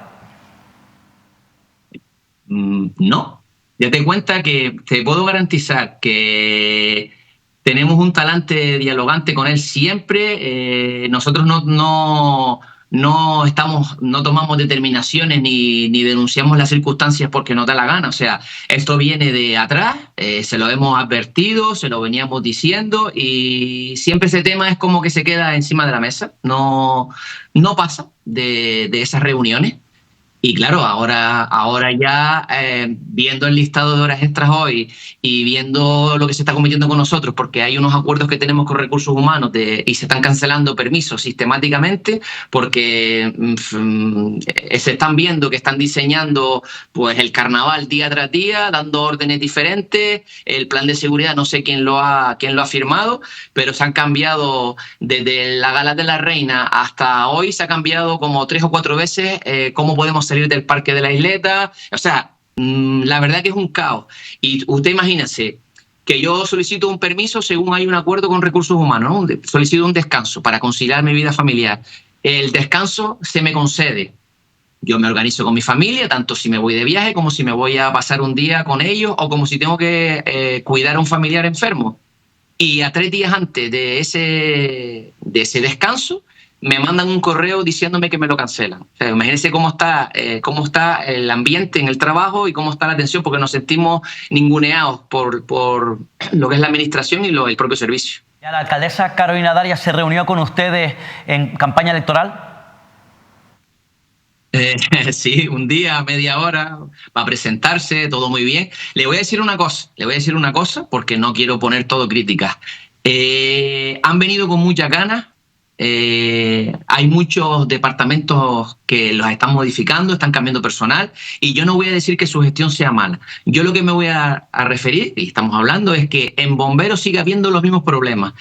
No. Date cuenta que te puedo garantizar que tenemos un talante dialogante con él siempre. Nosotros no tomamos determinaciones ni denunciamos las circunstancias porque nos da la gana. O sea, esto viene de atrás, se lo hemos advertido, se lo veníamos diciendo y siempre ese tema es como que se queda encima de la mesa. No pasa de esas reuniones. Y claro, ahora ya viendo el listado de horas extras hoy y viendo lo que se está cometiendo con nosotros, porque hay unos acuerdos que tenemos con Recursos Humanos y se están cancelando permisos sistemáticamente porque se están viendo que están diseñando pues el carnaval día tras día, dando órdenes diferentes, el plan de seguridad no sé quién lo ha firmado, pero se han cambiado desde la Gala de la Reina hasta hoy, se ha cambiado como 3 o 4 veces cómo podemos salir del Parque de la Isleta. O sea, la verdad que es un caos. Y usted imagínese que yo solicito un permiso según hay un acuerdo con Recursos Humanos, ¿no? Solicito un descanso para conciliar mi vida familiar. El descanso se me concede. Yo me organizo con mi familia, tanto si me voy de viaje como si me voy a pasar un día con ellos o como si tengo que cuidar a un familiar enfermo. Y a 3 días antes de ese descanso me mandan un correo diciéndome que me lo cancelan. O sea, imagínense cómo está el ambiente en el trabajo y cómo está la atención, porque nos sentimos ninguneados por lo que es la administración y el propio servicio. ¿Ya la alcaldesa Carolina Darias se reunió con ustedes en campaña electoral? Sí, un día, media hora, para presentarse, todo muy bien. Le voy a decir una cosa, porque no quiero poner todo crítica. Han venido con muchas ganas, hay muchos departamentos que los están modificando, están cambiando personal, y yo no voy a decir que su gestión sea mala. Yo lo que me voy a referir, y estamos hablando, es que en bomberos sigue habiendo los mismos problemas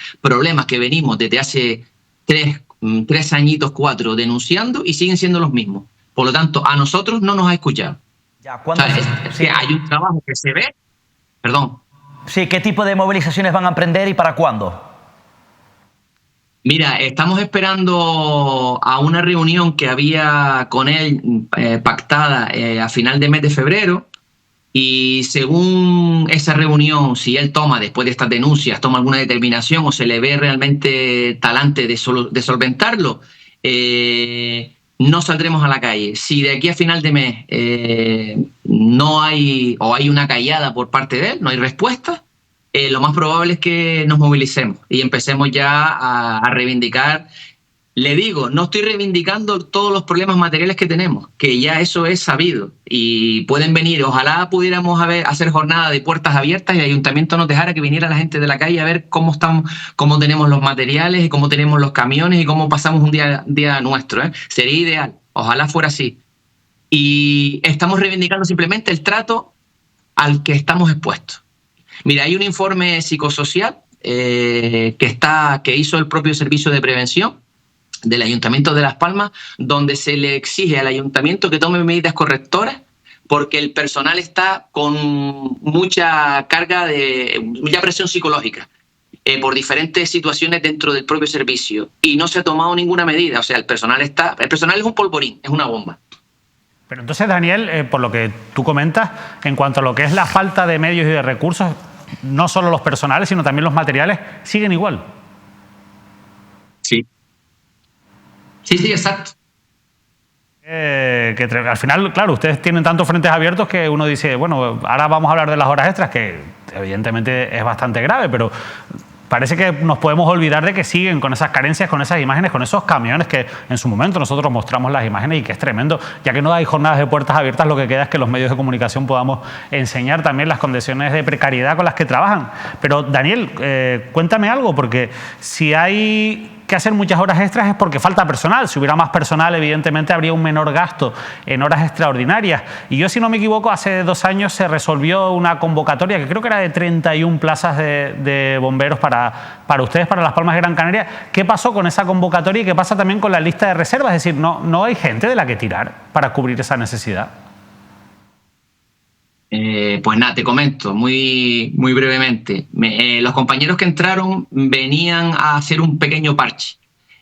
que venimos desde hace 3 añitos, 4, denunciando, y siguen siendo los mismos. Por lo tanto, a nosotros no nos ha escuchado. Ya, ¿cuándo? Sí, hay un trabajo que se ve. Perdón. Sí, ¿qué tipo de movilizaciones van a emprender y para cuándo? Mira, estamos esperando a una reunión que había con él pactada a final de mes de febrero, y según esa reunión, si él toma, después de estas denuncias, toma alguna determinación o se le ve realmente talante de solventarlo, no saldremos a la calle. Si de aquí a final de mes no hay, o hay una callada por parte de él, no hay respuesta, lo más probable es que nos movilicemos y empecemos ya a reivindicar. Le digo, no estoy reivindicando todos los problemas materiales que tenemos, que ya eso es sabido y pueden venir. Ojalá pudiéramos hacer jornada de puertas abiertas y el ayuntamiento nos dejara que viniera la gente de la calle a ver cómo estamos, cómo tenemos los materiales y cómo tenemos los camiones y cómo pasamos un día nuestro. Sería ideal, ojalá fuera así. Y estamos reivindicando simplemente el trato al que estamos expuestos. Mira, hay un informe psicosocial que hizo el propio Servicio de Prevención del Ayuntamiento de Las Palmas, donde se le exige al ayuntamiento que tome medidas correctoras porque el personal está con mucha carga mucha presión psicológica por diferentes situaciones dentro del propio servicio y no se ha tomado ninguna medida. O sea, el personal es un polvorín, es una bomba. Pero entonces, Daniel, por lo que tú comentas, en cuanto a lo que es la falta de medios y de recursos, no solo los personales, sino también los materiales, siguen igual. Sí. Sí, exacto. Que al final, claro, ustedes tienen tantos frentes abiertos que uno dice, bueno, ahora vamos a hablar de las horas extras, que evidentemente es bastante grave, pero parece que nos podemos olvidar de que siguen con esas carencias, con esas imágenes, con esos camiones que en su momento nosotros mostramos las imágenes y que es tremendo. Ya que no hay jornadas de puertas abiertas, lo que queda es que los medios de comunicación podamos enseñar también las condiciones de precariedad con las que trabajan. Pero, Daniel, cuéntame algo, porque si hay que hacer muchas horas extras es porque falta personal. Si hubiera más personal, evidentemente habría un menor gasto en horas extraordinarias. Y yo, si no me equivoco, hace 2 años se resolvió una convocatoria que creo que era de 31 plazas de bomberos para ustedes, para Las Palmas de Gran Canaria. ¿Qué pasó con esa convocatoria y qué pasa también con la lista de reservas? Es decir, no hay gente de la que tirar para cubrir esa necesidad. Pues nada, te comento muy brevemente. Los compañeros que entraron venían a hacer un pequeño parche.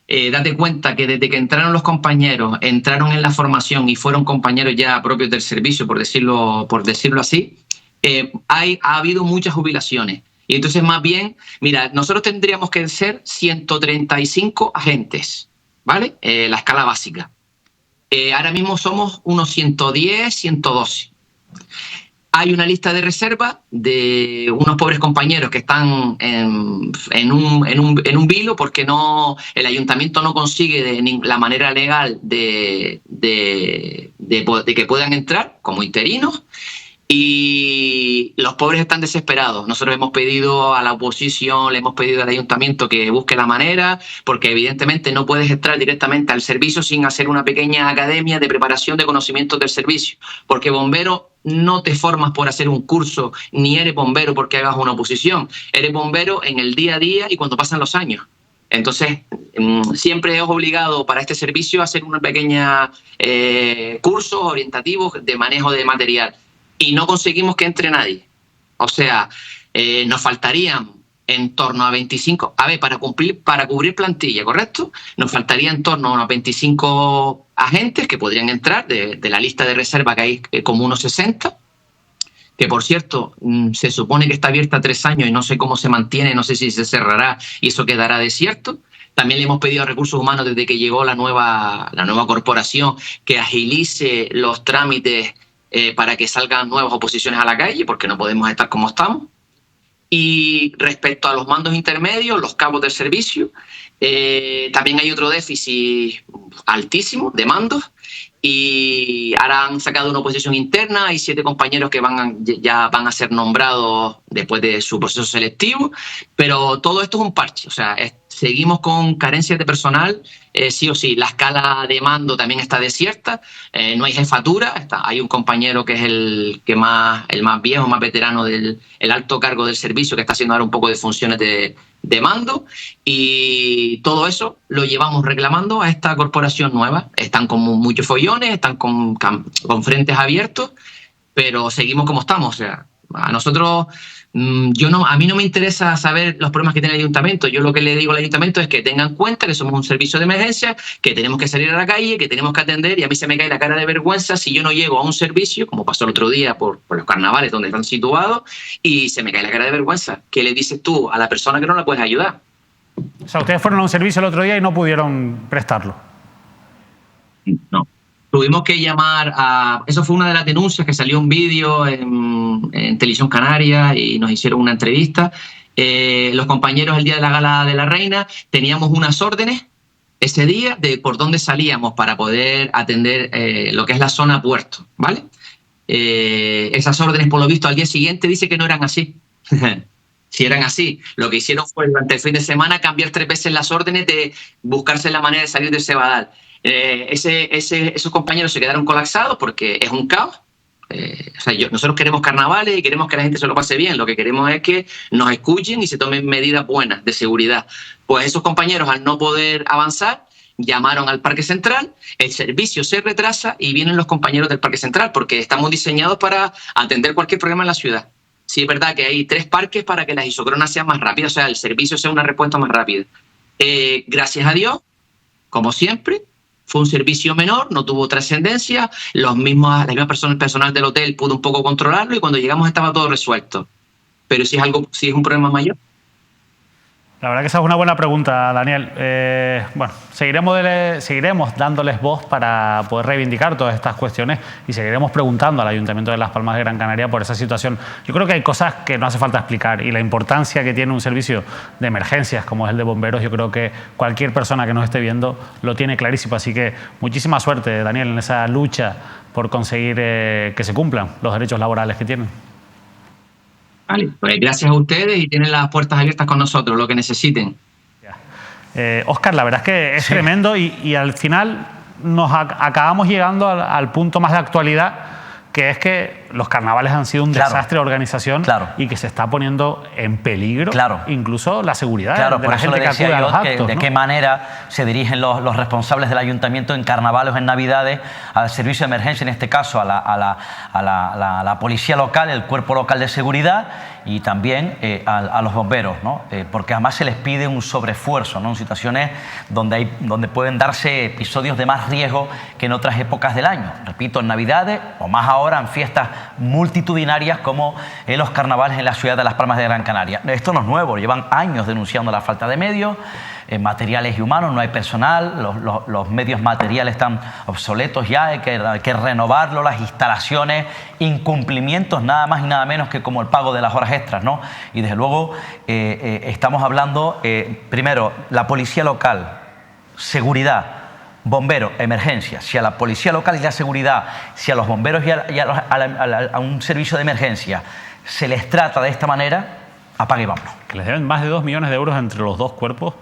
Date cuenta que desde que entraron los compañeros, entraron en la formación y fueron compañeros ya propios del servicio, por decirlo así, ha habido muchas jubilaciones. Y entonces, más bien, mira, nosotros tendríamos que ser 135 agentes, ¿vale? La escala básica. Ahora mismo somos unos 110, 112. Hay una lista de reserva de unos pobres compañeros que están en un vilo porque el ayuntamiento no consigue la manera legal de que puedan entrar como interinos, y los pobres están desesperados. Nosotros hemos pedido a la oposición, le hemos pedido al ayuntamiento que busque la manera, porque evidentemente no puedes entrar directamente al servicio sin hacer una pequeña academia de preparación de conocimientos del servicio, porque bombero no te formas por hacer un curso, ni eres bombero porque hagas una oposición. Eres bombero en el día a día y cuando pasan los años. Entonces, siempre es obligado para este servicio a hacer una pequeña cursos orientativos de manejo de material. Y no conseguimos que entre nadie. O sea, nos faltarían en torno a 25... A ver, para cubrir plantilla, ¿correcto? Nos faltaría en torno a unos 25 agentes que podrían entrar de la lista de reserva, que hay como unos 60, que por cierto se supone que está abierta 3 años y no sé cómo se mantiene, no sé si se cerrará y eso quedará desierto. También le hemos pedido a Recursos Humanos desde que llegó la nueva corporación que agilice los trámites para que salgan nuevas oposiciones a la calle, porque no podemos estar como estamos. Y respecto a los mandos intermedios, los cabos del servicio, también hay otro déficit altísimo de mandos, y ahora han sacado una oposición interna. Hay 7 compañeros que ya van a ser nombrados después de su proceso selectivo, pero todo esto es un parche. O sea, seguimos con carencias de personal, sí o sí. La escala de mando también está desierta, no hay jefatura, hay un compañero que es el más viejo, más veterano el alto cargo del servicio, que está haciendo ahora un poco de funciones de mando, y todo eso lo llevamos reclamando a esta corporación nueva. Están con muchos follones, están con frentes abiertos, pero seguimos como estamos. O sea, a nosotros, a mí no me interesa saber los problemas que tiene el ayuntamiento. Yo lo que le digo al ayuntamiento es que tengan en cuenta que somos un servicio de emergencia, que tenemos que salir a la calle, que tenemos que atender, y a mí se me cae la cara de vergüenza si yo no llego a un servicio, como pasó el otro día por los carnavales donde están situados, y se me cae la cara de vergüenza. ¿Qué le dices tú a la persona que no la puedes ayudar? O sea, ustedes fueron a un servicio el otro día y no pudieron prestarlo. No. Tuvimos que llamar a... Eso fue una de las denuncias, que salió un vídeo en Televisión Canaria y nos hicieron una entrevista. Los compañeros el día de la Gala de la Reina teníamos unas órdenes ese día de por dónde salíamos para poder atender lo que es la zona puerto, ¿vale? Esas órdenes, por lo visto, al día siguiente dice que no eran así. Si eran así, lo que hicieron fue durante el fin de semana cambiar 3 veces las órdenes de buscarse la manera de salir del Cebadal. Esos compañeros se quedaron colapsados porque es un caos. Nosotros queremos carnavales y queremos que la gente se lo pase bien. Lo que queremos es que nos escuchen y se tomen medidas buenas de seguridad. Pues esos compañeros, al no poder avanzar, llamaron al Parque Central, el servicio se retrasa y vienen los compañeros del Parque Central, porque estamos diseñados para atender cualquier problema en la ciudad. Sí, es verdad que hay 3 parques para que las isócronas sean más rápidas, o sea, el servicio sea una respuesta más rápida. Gracias a Dios, como siempre, fue un servicio menor, no tuvo trascendencia, la misma persona, el personal del hotel pudo un poco controlarlo, y cuando llegamos estaba todo resuelto. Pero si es un problema mayor. La verdad que esa es una buena pregunta, Daniel. Bueno, seguiremos dándoles voz para poder reivindicar todas estas cuestiones, y seguiremos preguntando al Ayuntamiento de Las Palmas de Gran Canaria por esa situación. Yo creo que hay cosas que no hace falta explicar, y la importancia que tiene un servicio de emergencias como es el de bomberos, yo creo que cualquier persona que nos esté viendo lo tiene clarísimo. Así que muchísima suerte, Daniel, en esa lucha por conseguir que se cumplan los derechos laborales que tienen. Vale, pues gracias a ustedes, y tienen las puertas abiertas con nosotros, lo que necesiten. Óscar, la verdad es que es tremendo, y al final nos acabamos llegando al punto más de actualidad, que es que los carnavales han sido un desastre de organización, y que se está poniendo en peligro incluso la seguridad de la gente que acude a los actos. De qué manera se dirigen los responsables del ayuntamiento en carnavales o en navidades al servicio de emergencia, en este caso a la policía local, el cuerpo local de seguridad, y también a los bomberos, ¿no? Porque además se les pide un sobreesfuerzo, ¿no? En situaciones donde pueden darse episodios de más riesgo que en otras épocas del año. Repito, en navidades, o más ahora en fiestas multitudinarias como los carnavales en la ciudad de Las Palmas de Gran Canaria. Esto no es nuevo, llevan años denunciando la falta de medios, materiales y humanos, no hay personal, los medios materiales están obsoletos ya, hay que renovarlo, las instalaciones, incumplimientos nada más y nada menos que como el pago de las horas extras, ¿no? Y desde luego estamos hablando, primero, la policía local, seguridad, bomberos, emergencias. Si a la policía local y la seguridad, si a los bomberos y a un servicio de emergencia se les trata de esta manera, apague y vámonos. Que les deben más de 2 millones de euros entre los dos cuerpos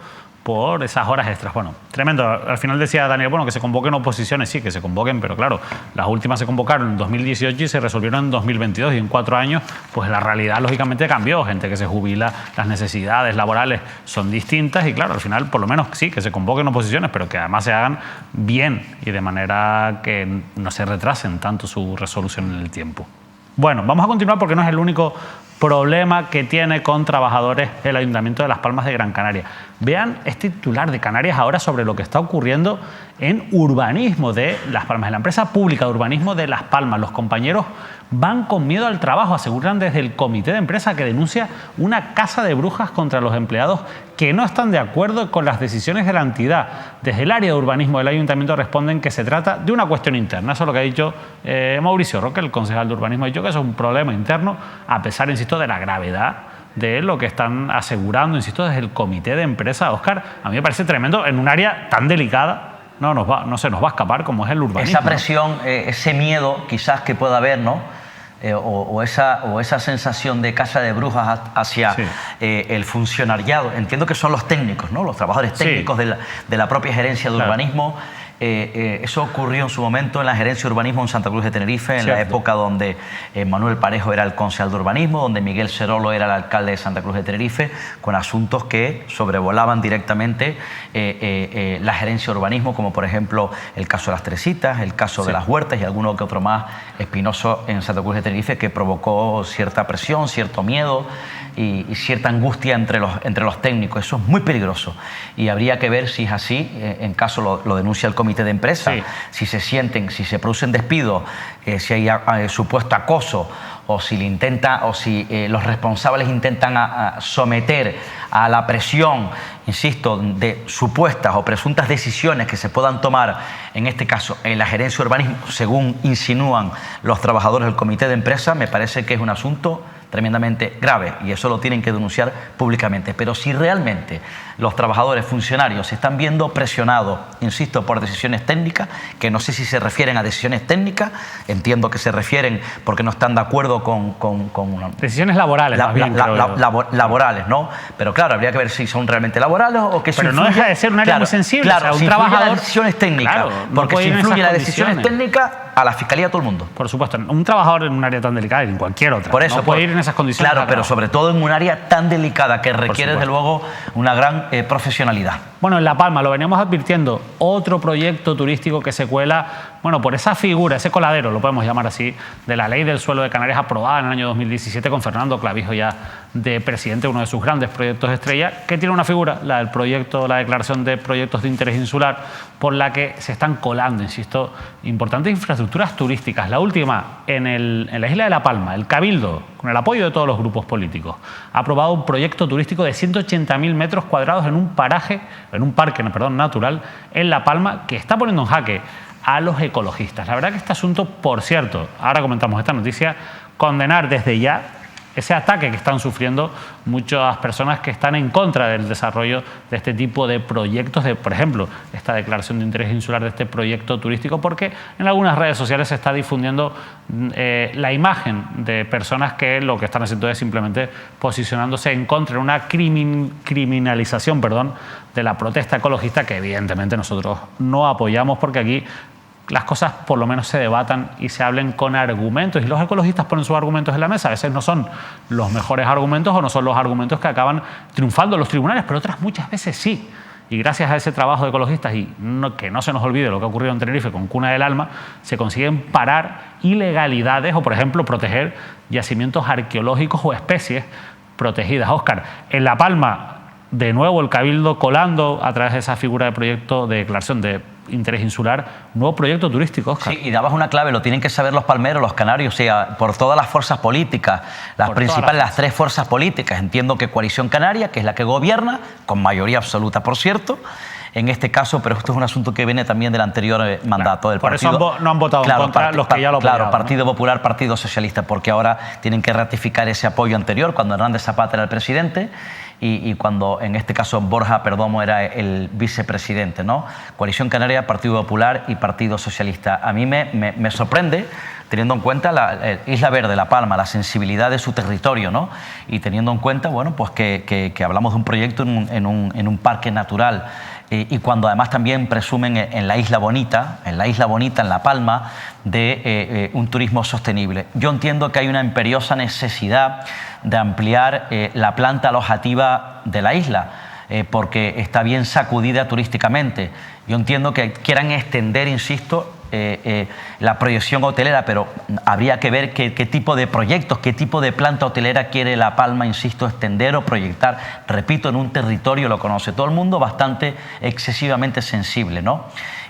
por esas horas extras. Bueno, tremendo. Al final decía Daniel, bueno, que se convoquen oposiciones, sí, que se convoquen, pero claro, las últimas se convocaron en 2018 y se resolvieron en 2022, y en 4 años, pues la realidad lógicamente cambió. Gente que se jubila, las necesidades laborales son distintas, y claro, al final, por lo menos sí, que se convoquen oposiciones, pero que además se hagan bien y de manera que no se retrasen tanto su resolución en el tiempo. Bueno, vamos a continuar, porque no es el único problema que tiene con trabajadores el Ayuntamiento de Las Palmas de Gran Canaria. Vean este titular de Canarias ahora sobre lo que está ocurriendo en urbanismo de Las Palmas, en la empresa pública de urbanismo de Las Palmas. Los compañeros van con miedo al trabajo, aseguran desde el comité de empresa que denuncia una caza de brujas contra los empleados que no están de acuerdo con las decisiones de la entidad. Desde el área de urbanismo del ayuntamiento responden que se trata de una cuestión interna. Eso es lo que ha dicho Mauricio Roque, el concejal de urbanismo. Ha dicho que eso es un problema interno, a pesar, insisto, de la gravedad de lo que están asegurando, insisto, desde el comité de empresa. Óscar, a mí me parece tremendo en un área tan delicada. No se nos va a escapar como es el urbanismo. Esa presión, ese miedo quizás que pueda haber, ¿no?, o esa sensación de casa de brujas hacia el funcionariado. Entiendo que son los técnicos, ¿no? Los trabajadores técnicos de la propia gerencia de urbanismo. Eso ocurrió en su momento en la gerencia de urbanismo en Santa Cruz de Tenerife, en la época donde Manuel Parejo era el concejal de urbanismo, donde Miguel Serolo era el alcalde de Santa Cruz de Tenerife, con asuntos que sobrevolaban directamente la gerencia de urbanismo, como por ejemplo el caso de las Teresitas, el caso de las Huertas y alguno que otro más espinoso en Santa Cruz de Tenerife, que provocó cierta presión, cierto miedo y cierta angustia entre los técnicos. Eso es muy peligroso y habría que ver si es así, en caso lo denuncia el comité de empresa, si se producen despidos, si hay supuesto acoso o si los responsables intentan someter a la presión, insisto, de supuestas o presuntas decisiones que se puedan tomar, en este caso en la gerencia de urbanismo, según insinúan los trabajadores del comité de empresa, me parece que es un asunto tremendamente grave y eso lo tienen que denunciar públicamente. Pero si realmente los trabajadores, funcionarios, se están viendo presionados, insisto, por decisiones técnicas, que no sé si se refieren a decisiones técnicas, entiendo que se refieren porque no están de acuerdo con decisiones laborales, laborales, ¿no? Pero claro, habría que ver si son realmente laborales o que pero no deja de ser un área muy sensible. Claro, o sea, si un trabajador, las decisiones técnicas, porque si influyen las decisiones técnicas, a la fiscalía todo el mundo. Por supuesto, un trabajador en un área tan delicada y en cualquier otra. Por eso, no puede ir en esas condiciones. Claro, pero sobre todo en un área tan delicada que requiere, desde luego, una gran profesionalidad. Bueno, en La Palma, lo veníamos advirtiendo, otro proyecto turístico que se cuela, bueno, por esa figura, ese coladero, lo podemos llamar así, de la Ley del Suelo de Canarias aprobada en el año 2017 con Fernando Clavijo ya de presidente, uno de sus grandes proyectos estrella, que tiene una figura, la del proyecto, la declaración de proyectos de interés insular, por la que se están colando, insisto, importantes infraestructuras turísticas. La última, en la isla de La Palma, el Cabildo, con el apoyo de todos los grupos políticos, ha aprobado un proyecto turístico de 180.000 metros cuadrados en un parque natural en La Palma, que está poniendo en jaque a los ecologistas. La verdad que este asunto, por cierto, ahora comentamos esta noticia, condenar desde ya ese ataque que están sufriendo muchas personas que están en contra del desarrollo de este tipo de proyectos, por ejemplo, esta declaración de interés insular de este proyecto turístico, porque en algunas redes sociales se está difundiendo la imagen de personas que lo que están haciendo es simplemente posicionándose en contra de una criminalización de la protesta ecologista, que evidentemente nosotros no apoyamos, porque aquí las cosas por lo menos se debatan y se hablen con argumentos, y los ecologistas ponen sus argumentos en la mesa. A veces no son los mejores argumentos o no son los argumentos que acaban triunfando en los tribunales, pero otras muchas veces sí. Y gracias a ese trabajo de ecologistas, y que no se nos olvide lo que ha ocurrido en Tenerife con Cuna del Alma, se consiguen parar ilegalidades o, por ejemplo, proteger yacimientos arqueológicos o especies protegidas. Óscar, en La Palma, de nuevo el Cabildo colando a través de esa figura de proyecto de declaración de interés insular, nuevo proyecto turístico, Óscar. Sí, y dabas una clave, lo tienen que saber los palmeros, los canarios, o sea, por todas las fuerzas políticas, las tres fuerzas políticas. Entiendo que Coalición Canaria, que es la que gobierna, con mayoría absoluta, por cierto, en este caso, pero esto es un asunto que viene también del anterior mandato del partido. Por eso no han votado en contra los que ya lo apoyaban. Claro, Partido Popular, Partido Socialista, porque ahora tienen que ratificar ese apoyo anterior, cuando Hernández Zapata era el presidente y cuando, en este caso, Borja Perdomo era el vicepresidente, ¿no? Coalición Canaria, Partido Popular y Partido Socialista. A mí me sorprende, teniendo en cuenta la Isla Verde, La Palma, la sensibilidad de su territorio, ¿no? Y teniendo en cuenta, bueno, pues que hablamos de un proyecto en un parque natural, y cuando además también presumen en la Isla Bonita, en La Palma, de un turismo sostenible. Yo entiendo que hay una imperiosa necesidad de ampliar la planta alojativa de la isla, porque está bien sacudida turísticamente. Yo entiendo que quieran extender, insisto, la proyección hotelera, pero habría que ver qué tipo de proyectos, qué tipo de planta hotelera quiere La Palma, insisto, extender o proyectar. Repito, en un territorio, lo conoce todo el mundo, bastante excesivamente sensible, ¿no?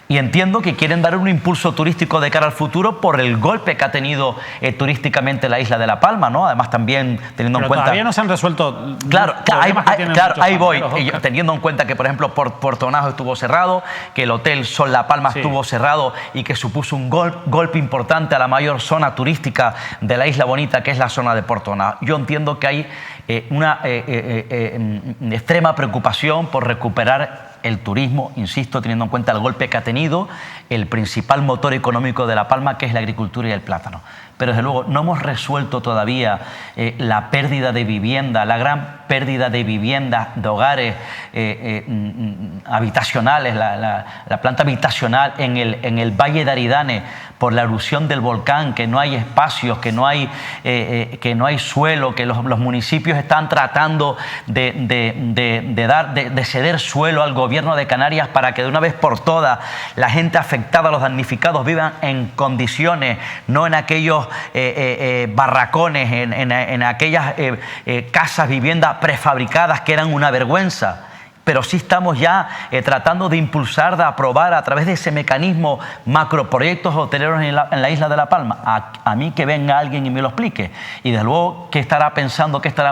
Y entiendo que quieren dar un impulso turístico de cara al futuro por el golpe que ha tenido turísticamente la isla de La Palma, ¿no? Además, también teniendo en cuenta... todavía no se han resuelto... Claro, ahí voy. Teniendo en cuenta que, por ejemplo, Puerto Najo estuvo cerrado, que el Hotel Sol La Palma estuvo cerrado y que supuso un golpe importante a la mayor zona turística de la Isla Bonita, que es la zona de Puerto Najo. Yo entiendo que hay una extrema preocupación por recuperar el turismo, insisto, teniendo en cuenta el golpe que ha tenido el principal motor económico de La Palma, que es la agricultura y el plátano. pero desde luego no hemos resuelto todavía la pérdida de vivienda, la gran pérdida de viviendas, de hogares habitacionales, la planta habitacional en el Valle de Aridane por la erupción del volcán, que no hay espacios, que no hay suelo, que los municipios están tratando de ceder suelo al gobierno de Canarias para que de una vez por todas la gente afectada, los damnificados, vivan en condiciones, no en aquellos barracones, en aquellas casas, viviendas prefabricadas que eran una vergüenza. Pero sí estamos ya tratando de impulsar, de aprobar a través de ese mecanismo macroproyectos hoteleros en la isla de La Palma. A mí que venga alguien y me lo explique. Y desde luego, ¿qué estarán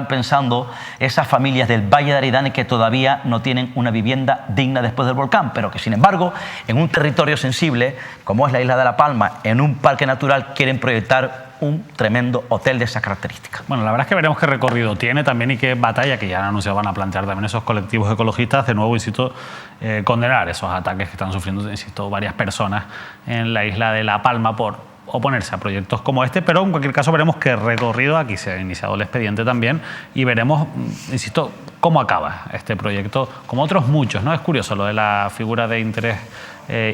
pensando esas familias del Valle de Aridane que todavía no tienen una vivienda digna después del volcán? Pero que sin embargo, en un territorio sensible, como es la isla de La Palma, en un parque natural, quieren proyectar un tremendo hotel de esas características. Bueno, la verdad es que veremos qué recorrido tiene también y qué batalla, que ya han anunciado van a plantear también esos colectivos ecologistas. De nuevo, insisto, condenar esos ataques que están sufriendo, insisto, varias personas en la isla de La Palma por oponerse a proyectos como este, pero en cualquier caso veremos qué recorrido. Aquí se ha iniciado el expediente también y veremos, insisto, cómo acaba este proyecto, como otros muchos, ¿no? Es curioso lo de la figura de interés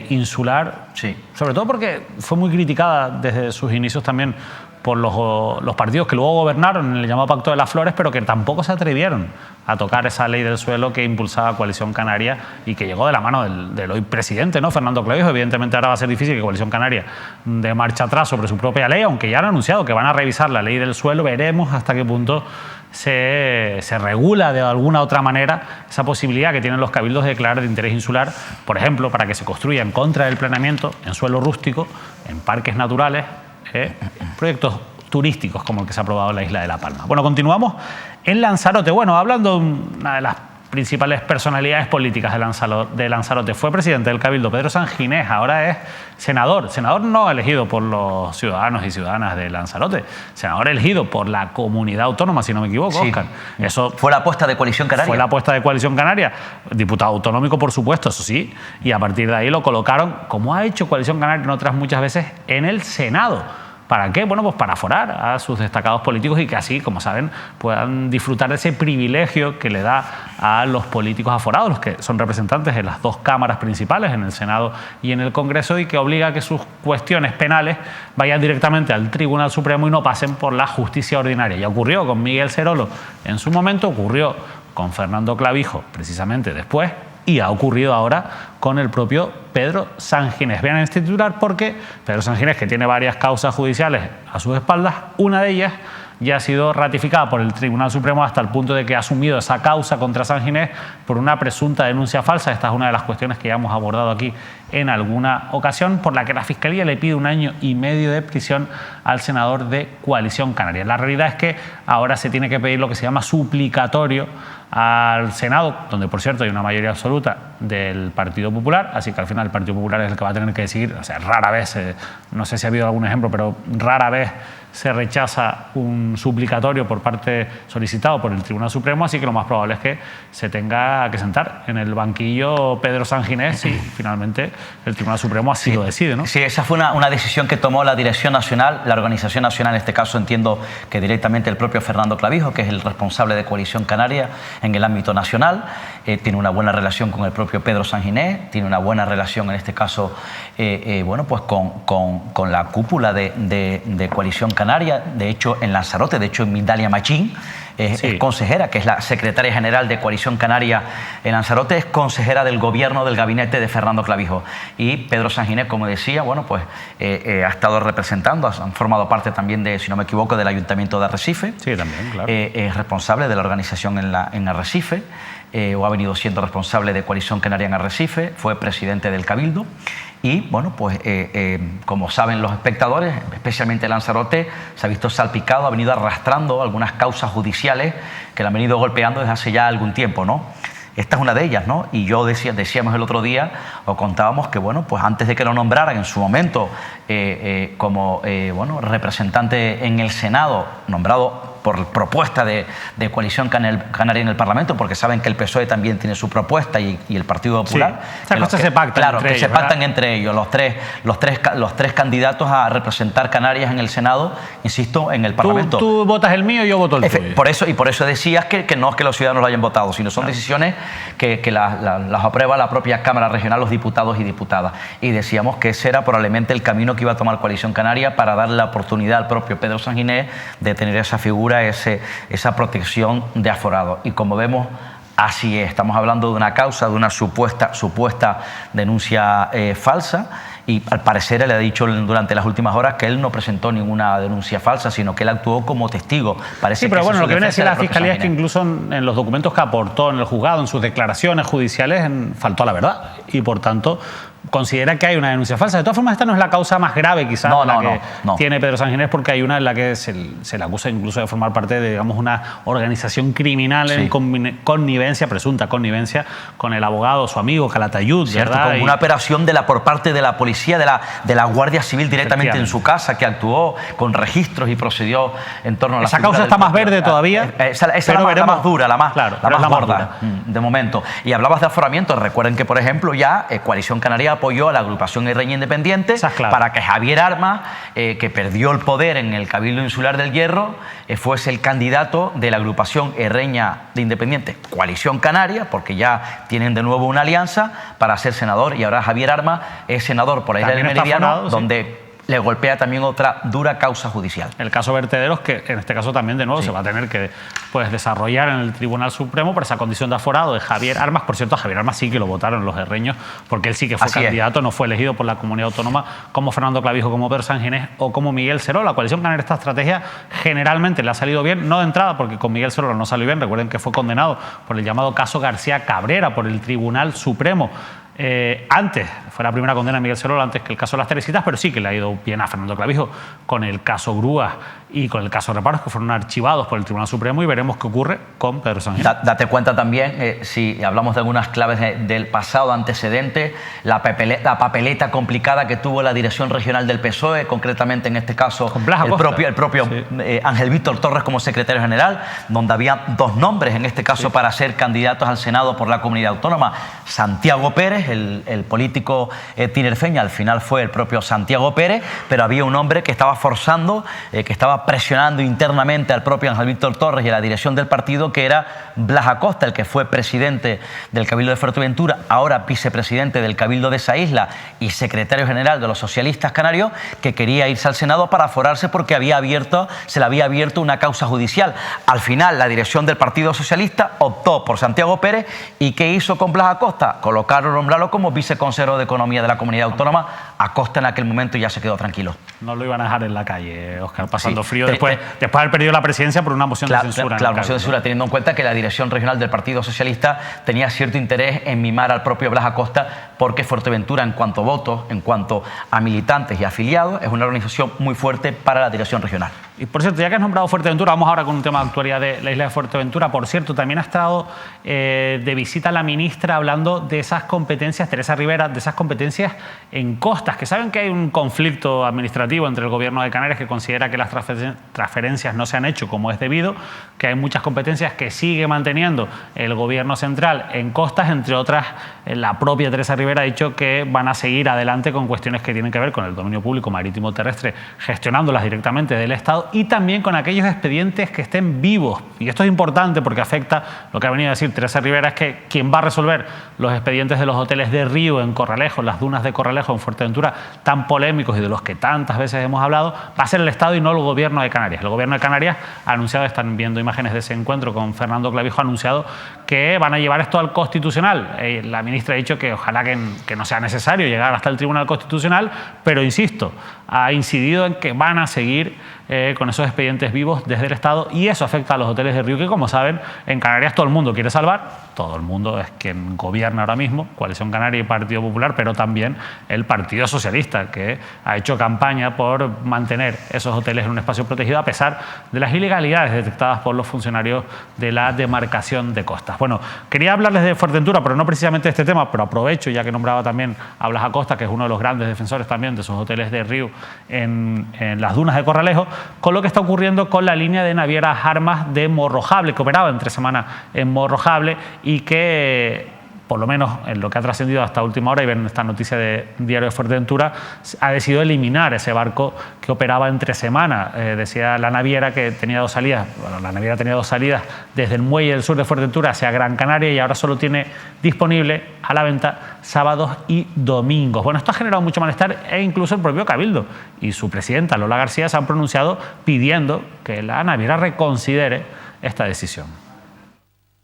insular, sí, sobre todo porque fue muy criticada desde sus inicios también por los partidos que luego gobernaron en el llamado Pacto de las Flores, pero que tampoco se atrevieron a tocar esa ley del suelo que impulsaba Coalición Canaria y que llegó de la mano del hoy presidente, ¿no? Fernando Clavijo. Evidentemente ahora va a ser difícil que Coalición Canaria dé marcha atrás sobre su propia ley, aunque ya han anunciado que van a revisar la ley del suelo. Veremos hasta qué punto se regula de alguna otra manera esa posibilidad que tienen los cabildos de declarar de interés insular, por ejemplo, para que se construya en contra del planeamiento, en suelo rústico, en parques naturales, proyectos turísticos como el que se ha aprobado en la isla de La Palma. Bueno, continuamos en Lanzarote. Bueno, hablando de una de las principales personalidades políticas de Lanzarote, fue presidente del Cabildo Pedro Sanginés, ahora es senador no elegido por los ciudadanos y ciudadanas de Lanzarote, senador elegido por la comunidad autónoma, si no me equivoco, sí. Óscar. Eso fue la apuesta de Coalición Canaria. Fue la apuesta de Coalición Canaria, diputado autonómico, por supuesto, eso sí, y a partir de ahí lo colocaron, como ha hecho Coalición Canaria en otras muchas veces, en el Senado. ¿Para qué? Bueno, pues para aforar a sus destacados políticos y que así, como saben, puedan disfrutar de ese privilegio que le da a los políticos aforados, los que son representantes en las dos cámaras principales, en el Senado y en el Congreso, y que obliga a que sus cuestiones penales vayan directamente al Tribunal Supremo y no pasen por la justicia ordinaria. Ya ocurrió con Miguel Cerolo en su momento, ocurrió con Fernando Clavijo precisamente después, y ha ocurrido ahora con el propio Pedro Sanginés. Vean este titular porque Pedro Sanginés, que tiene varias causas judiciales a sus espaldas, una de ellas ya ha sido ratificada por el Tribunal Supremo hasta el punto de que ha asumido esa causa contra Sanginés por una presunta denuncia falsa. Esta es una de las cuestiones que ya hemos abordado aquí en alguna ocasión, por la que la Fiscalía le pide 1 año y medio de prisión al senador de Coalición Canaria. La realidad es que ahora se tiene que pedir lo que se llama suplicatorio al Senado, donde por cierto hay una mayoría absoluta del Partido Popular, así que al final el Partido Popular es el que va a tener que decidir. O sea, rara vez, no sé si ha habido algún ejemplo, pero rara vez se rechaza un suplicatorio por parte solicitado por el Tribunal Supremo, así que lo más probable es que se tenga que sentar en el banquillo Pedro Sanginés si finalmente el Tribunal Supremo así lo decide, ¿no? Sí, esa fue una decisión que tomó la Dirección Nacional, la Organización Nacional, en este caso entiendo que directamente el propio Fernando Clavijo, que es el responsable de Coalición Canaria en el ámbito nacional, tiene una buena relación con el propio Pedro Sanginés, tiene una buena relación en este caso bueno, pues con la cúpula de Coalición Canaria. De hecho, en Lanzarote, de hecho, en Mindalia Machín es consejera, que es la secretaria general de Coalición Canaria en Lanzarote, es consejera del gobierno del gabinete de Fernando Clavijo. Y Pedro Sanginés, como decía, bueno, pues ha estado representando, han formado parte también de, si no me equivoco, del Ayuntamiento de Arrecife. Sí, también, claro. Es responsable de la organización en Arrecife. O ha venido siendo responsable de Coalición Canaria en Arrecife, fue presidente del Cabildo y, bueno, pues como saben los espectadores, especialmente Lanzarote, se ha visto salpicado, ha venido arrastrando algunas causas judiciales que le han venido golpeando desde hace ya algún tiempo, ¿no? Esta es una de ellas, ¿no? Y yo decíamos el otro día, o contábamos que, bueno, pues antes de que lo nombraran en su momento como bueno, representante en el Senado, nombrado por propuesta de Coalición Canaria en el Parlamento, porque saben que el PSOE también tiene su propuesta y el Partido Popular. Sí. Esas cosas se pactan claro, entre que ellos, se pactan entre ellos, los tres candidatos a representar Canarias en el Senado, insisto, en el Parlamento. Tú votas el mío y yo voto el tuyo. Por eso decías que no es que los ciudadanos lo hayan votado, sino son decisiones que las aprueba la propia Cámara Regional, los diputados y diputadas. Y decíamos que ese era probablemente el camino que iba a tomar Coalición Canaria para darle la oportunidad al propio Pedro Sanginés de tener esa figura, esa protección de aforado. Y como vemos, así es. Estamos hablando de una causa, de una supuesta denuncia falsa. Y al parecer él ha dicho durante las últimas horas que él no presentó ninguna denuncia falsa, sino que él actuó como testigo. Sí, pero bueno, lo que viene a decir la Fiscalía es que incluso en los documentos que aportó en el juzgado, en sus declaraciones judiciales, faltó a la verdad. Y por tanto, considera que hay una denuncia falsa. De todas formas, esta no es la causa más grave quizás que tiene Pedro Sanginés, porque hay una en la que se le acusa incluso de formar parte de, digamos, una organización criminal en connivencia, presunta connivencia, con el abogado, su amigo Calatayud, ¿verdad? Como una operación por parte de la policía, de la Guardia Civil directamente en su casa, que actuó con registros y procedió en torno a la... Esa causa está más verde todavía. Esa es la más dura, la más gorda, de momento. Y hablabas de aforamiento. Recuerden que, por ejemplo, ya Coalición Canaria apoyó a la agrupación Herreña Independiente para que Javier Armas, que perdió el poder en el Cabildo Insular del Hierro, fuese el candidato de la agrupación Herreña de Independiente, Coalición Canaria, porque ya tienen de nuevo una alianza para ser senador, y ahora Javier Armas es senador por ahí del Meridiano, donde le golpea también otra dura causa judicial. El caso Vertederos, que en este caso también de nuevo se va a tener que desarrollar en el Tribunal Supremo por esa condición de aforado de Javier Armas. Por cierto, a Javier Armas sí que lo votaron los herreños, porque él sí que fue candidato, no fue elegido por la comunidad autónoma como Fernando Clavijo, como Pedro Sanginés o como Miguel Cerol. La Coalición Canaria, esta estrategia generalmente le ha salido bien, no de entrada, porque con Miguel Cerol no salió bien. Recuerden que fue condenado por el llamado caso García Cabrera por el Tribunal Supremo. Antes, fue la primera condena de Miguel Cerol antes que el caso de las Teresitas, pero sí que le ha ido bien a Fernando Clavijo con el caso Grúas y con el caso Reparos, que fueron archivados por el Tribunal Supremo, y veremos qué ocurre con Pedro Sanginés. Date cuenta también, si hablamos de algunas claves del pasado antecedente, la papeleta complicada que tuvo la dirección regional del PSOE, concretamente en este caso el propio Ángel Víctor Torres como secretario general, donde había dos nombres en este caso para ser candidatos al Senado por la comunidad autónoma: Santiago Pérez, el político tinerfeño. Al final fue el propio Santiago Pérez, pero había un hombre que estaba forzando, que estaba presionando internamente al propio Ángel Víctor Torres y a la dirección del partido, que era Blas Acosta, el que fue presidente del Cabildo de Fuerteventura, ahora vicepresidente del Cabildo de esa isla y secretario general de los socialistas canarios, que quería irse al Senado para aforarse porque se le había abierto una causa judicial. Al final, la dirección del Partido Socialista optó por Santiago Pérez. ¿Y qué hizo con Blas Acosta? Nombrarlo como viceconsejero de Economía de la Comunidad Autónoma. Acosta en aquel momento ya se quedó tranquilo. No lo iban a dejar en la calle, Óscar, pasando frío después de haber perdido la presidencia por una moción de censura. Claro, moción de censura, teniendo en cuenta que la dirección regional del Partido Socialista tenía cierto interés en mimar al propio Blas Acosta, porque Fuerteventura, en cuanto a votos, en cuanto a militantes y afiliados, es una organización muy fuerte para la dirección regional. Y por cierto, ya que has nombrado Fuerteventura, vamos ahora con un tema de actualidad de la isla de Fuerteventura. Por cierto, también ha estado de visita la ministra hablando de esas competencias, Teresa Rivera, de esas competencias en costas, que saben que hay un conflicto administrativo entre el gobierno de Canarias, que considera que las transferencias no se han hecho como es debido, que hay muchas competencias que sigue manteniendo el gobierno central en costas, entre otras la propia Teresa Rivera ha dicho que van a seguir adelante con cuestiones que tienen que ver con el dominio público marítimo terrestre, gestionándolas directamente del Estado, y también con aquellos expedientes que estén vivos. Y esto es importante porque afecta, lo que ha venido a decir Teresa Rivera es que quien va a resolver los expedientes de los hoteles de Río en Corralejo, las dunas de Corralejo en Fuerteventura, tan polémicos y de los que tantas veces hemos hablado, va a ser el Estado y no el gobierno de Canarias. El gobierno de Canarias ha anunciado, están viendo imágenes de ese encuentro con Fernando Clavijo, ha anunciado que van a llevar esto al Constitucional. La ministra ha dicho que ojalá que no sea necesario llegar hasta el Tribunal Constitucional, pero insisto, ha incidido en que van a seguir con esos expedientes vivos desde el Estado, y eso afecta a los hoteles de Río, que, como saben, en Canarias todo el mundo quiere salvar. Todo el mundo es quien gobierna ahora mismo, Coalición Canaria y Partido Popular, pero también el Partido Socialista, que ha hecho campaña por mantener esos hoteles en un espacio protegido a pesar de las ilegalidades detectadas por los funcionarios de la demarcación de costas. Bueno, quería hablarles de Fuerteventura, pero no precisamente de este tema, pero aprovecho, ya que nombraba también a Blas Acosta, que es uno de los grandes defensores también de esos hoteles de Río en las dunas de Corralejo, con lo que está ocurriendo con la línea de navieras Armas de Morrojable, que operaba entre semana en Morrojable y que, por lo menos en lo que ha trascendido hasta última hora, y ven esta noticia de Diario de Fuerteventura, ha decidido eliminar ese barco que operaba entre semana. Decía la naviera que tenía dos salidas, bueno, la naviera tenía dos salidas desde el muelle del sur de Fuerteventura hacia Gran Canaria y ahora solo tiene disponible a la venta sábados y domingos. Bueno, esto ha generado mucho malestar e incluso el propio Cabildo y su presidenta Lola García se han pronunciado pidiendo que la naviera reconsidere esta decisión.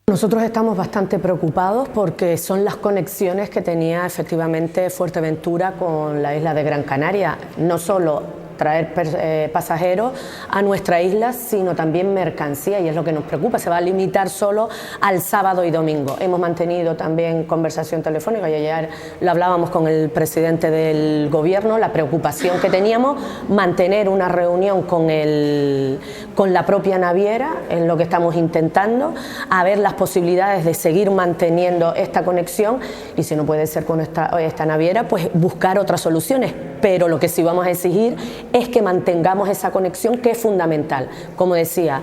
Nosotros estamos bastante preocupados porque son las conexiones que tenía efectivamente Fuerteventura con la isla de Gran Canaria. No solo traer pasajeros a nuestra isla, sino también mercancía, y es lo que nos preocupa. Se va a limitar solo al sábado y domingo. Hemos mantenido también conversación telefónica y ayer lo hablábamos con el presidente del gobierno, la preocupación que teníamos, mantener una reunión con la propia naviera, en lo que estamos intentando, a ver las posibilidades de seguir manteniendo esta conexión, y si no puede ser con esta naviera, pues buscar otras soluciones. Pero lo que sí vamos a exigir es que mantengamos esa conexión, que es fundamental, como decía,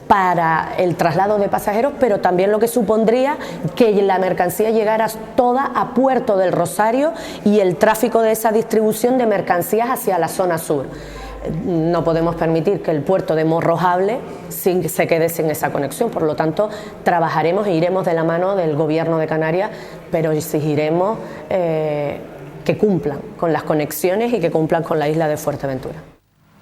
para el traslado de pasajeros, pero también lo que supondría que la mercancía llegara toda a Puerto del Rosario y el tráfico de esa distribución de mercancías hacia la zona sur. No podemos permitir que el puerto de Morrojable se quede sin esa conexión, por lo tanto trabajaremos e iremos de la mano del Gobierno de Canarias, pero exigiremos que cumplan con las conexiones y que cumplan con la isla de Fuerteventura.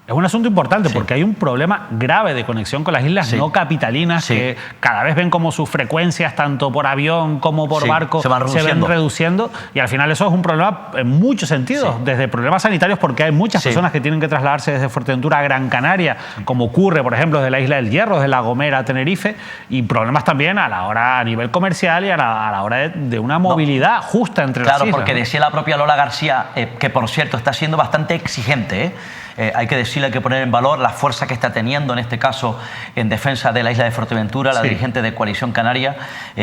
Es un asunto importante porque hay un problema grave de conexión con las islas no capitalinas que cada vez ven como sus frecuencias, tanto por avión como por barco, se ven reduciendo, y al final eso es un problema en muchos sentidos, desde problemas sanitarios, porque hay muchas personas que tienen que trasladarse desde Fuerteventura a Gran Canaria, como ocurre, por ejemplo, desde la isla del Hierro, desde La Gomera a Tenerife, y problemas también a nivel comercial y a la hora de una movilidad justa entre las islas. Claro, porque decía la propia Lola García, que por cierto está siendo bastante exigente, hay que decirle, hay que poner en valor la fuerza que está teniendo en este caso en defensa de la isla de Fuerteventura, la dirigente de Coalición Canaria,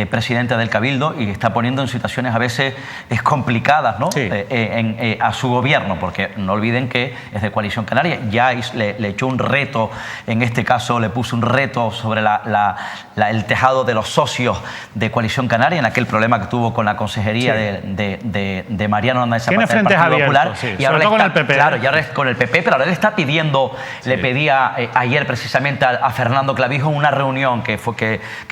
presidenta del Cabildo, y está poniendo en situaciones a veces complicadas, ¿no? A su gobierno, porque no olviden que es de Coalición Canaria. Ya le echó un reto, en este caso le puso un reto sobre el tejado de los socios de Coalición Canaria en aquel problema que tuvo con la consejería de Mariano Hernández Zapata del Partido Popular, y ahora con el PP. Claro, y ahora con el PP, pero ahora le está pidiendo, le pedía ayer precisamente a Fernando Clavijo una reunión que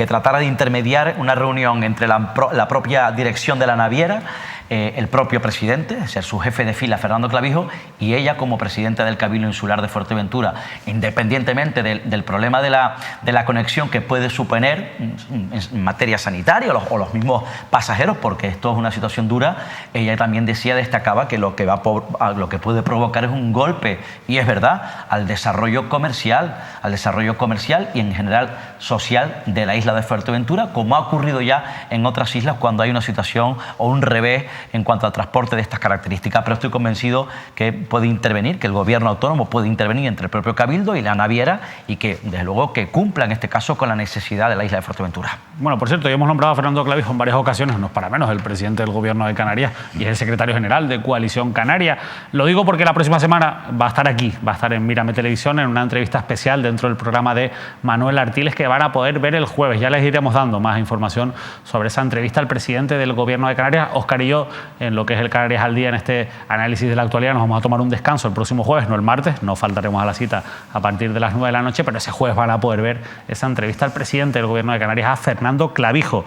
tratara de intermediar, una reunión entre la propia dirección de la naviera, el propio presidente, es decir, su jefe de fila, Fernando Clavijo, y ella como presidenta del Cabildo Insular de Fuerteventura. Independientemente del problema de la conexión que puede suponer en materia sanitaria o los mismos pasajeros, porque esto es una situación dura, ella también destacaba que lo que puede provocar es un golpe, y es verdad, al desarrollo comercial y en general social de la isla de Fuerteventura, como ha ocurrido ya en otras islas cuando hay una situación o un revés en cuanto al transporte de estas características. Pero estoy convencido que puede intervenir, que el gobierno autónomo puede intervenir entre el propio Cabildo y la naviera, y que desde luego que cumpla en este caso con la necesidad de la isla de Fuerteventura. Bueno, por cierto, ya hemos nombrado a Fernando Clavijo en varias ocasiones, no es para menos, el presidente del Gobierno de Canarias y es el secretario general de Coalición Canaria. Lo digo porque la próxima semana va a estar aquí, va a estar en Mírame Televisión en una entrevista especial dentro del programa de Manuel Artiles, que van a poder ver el jueves. Ya les iremos dando más información sobre esa entrevista al presidente del Gobierno de Canarias. Óscar y yo, en lo que es el Canarias al Día, en este análisis de la actualidad, nos vamos a tomar un descanso el próximo jueves, no el martes, no faltaremos a la cita a partir de las 9 de la noche, pero ese jueves van a poder ver esa entrevista al presidente del Gobierno de Canarias, a Fernando Clavijo.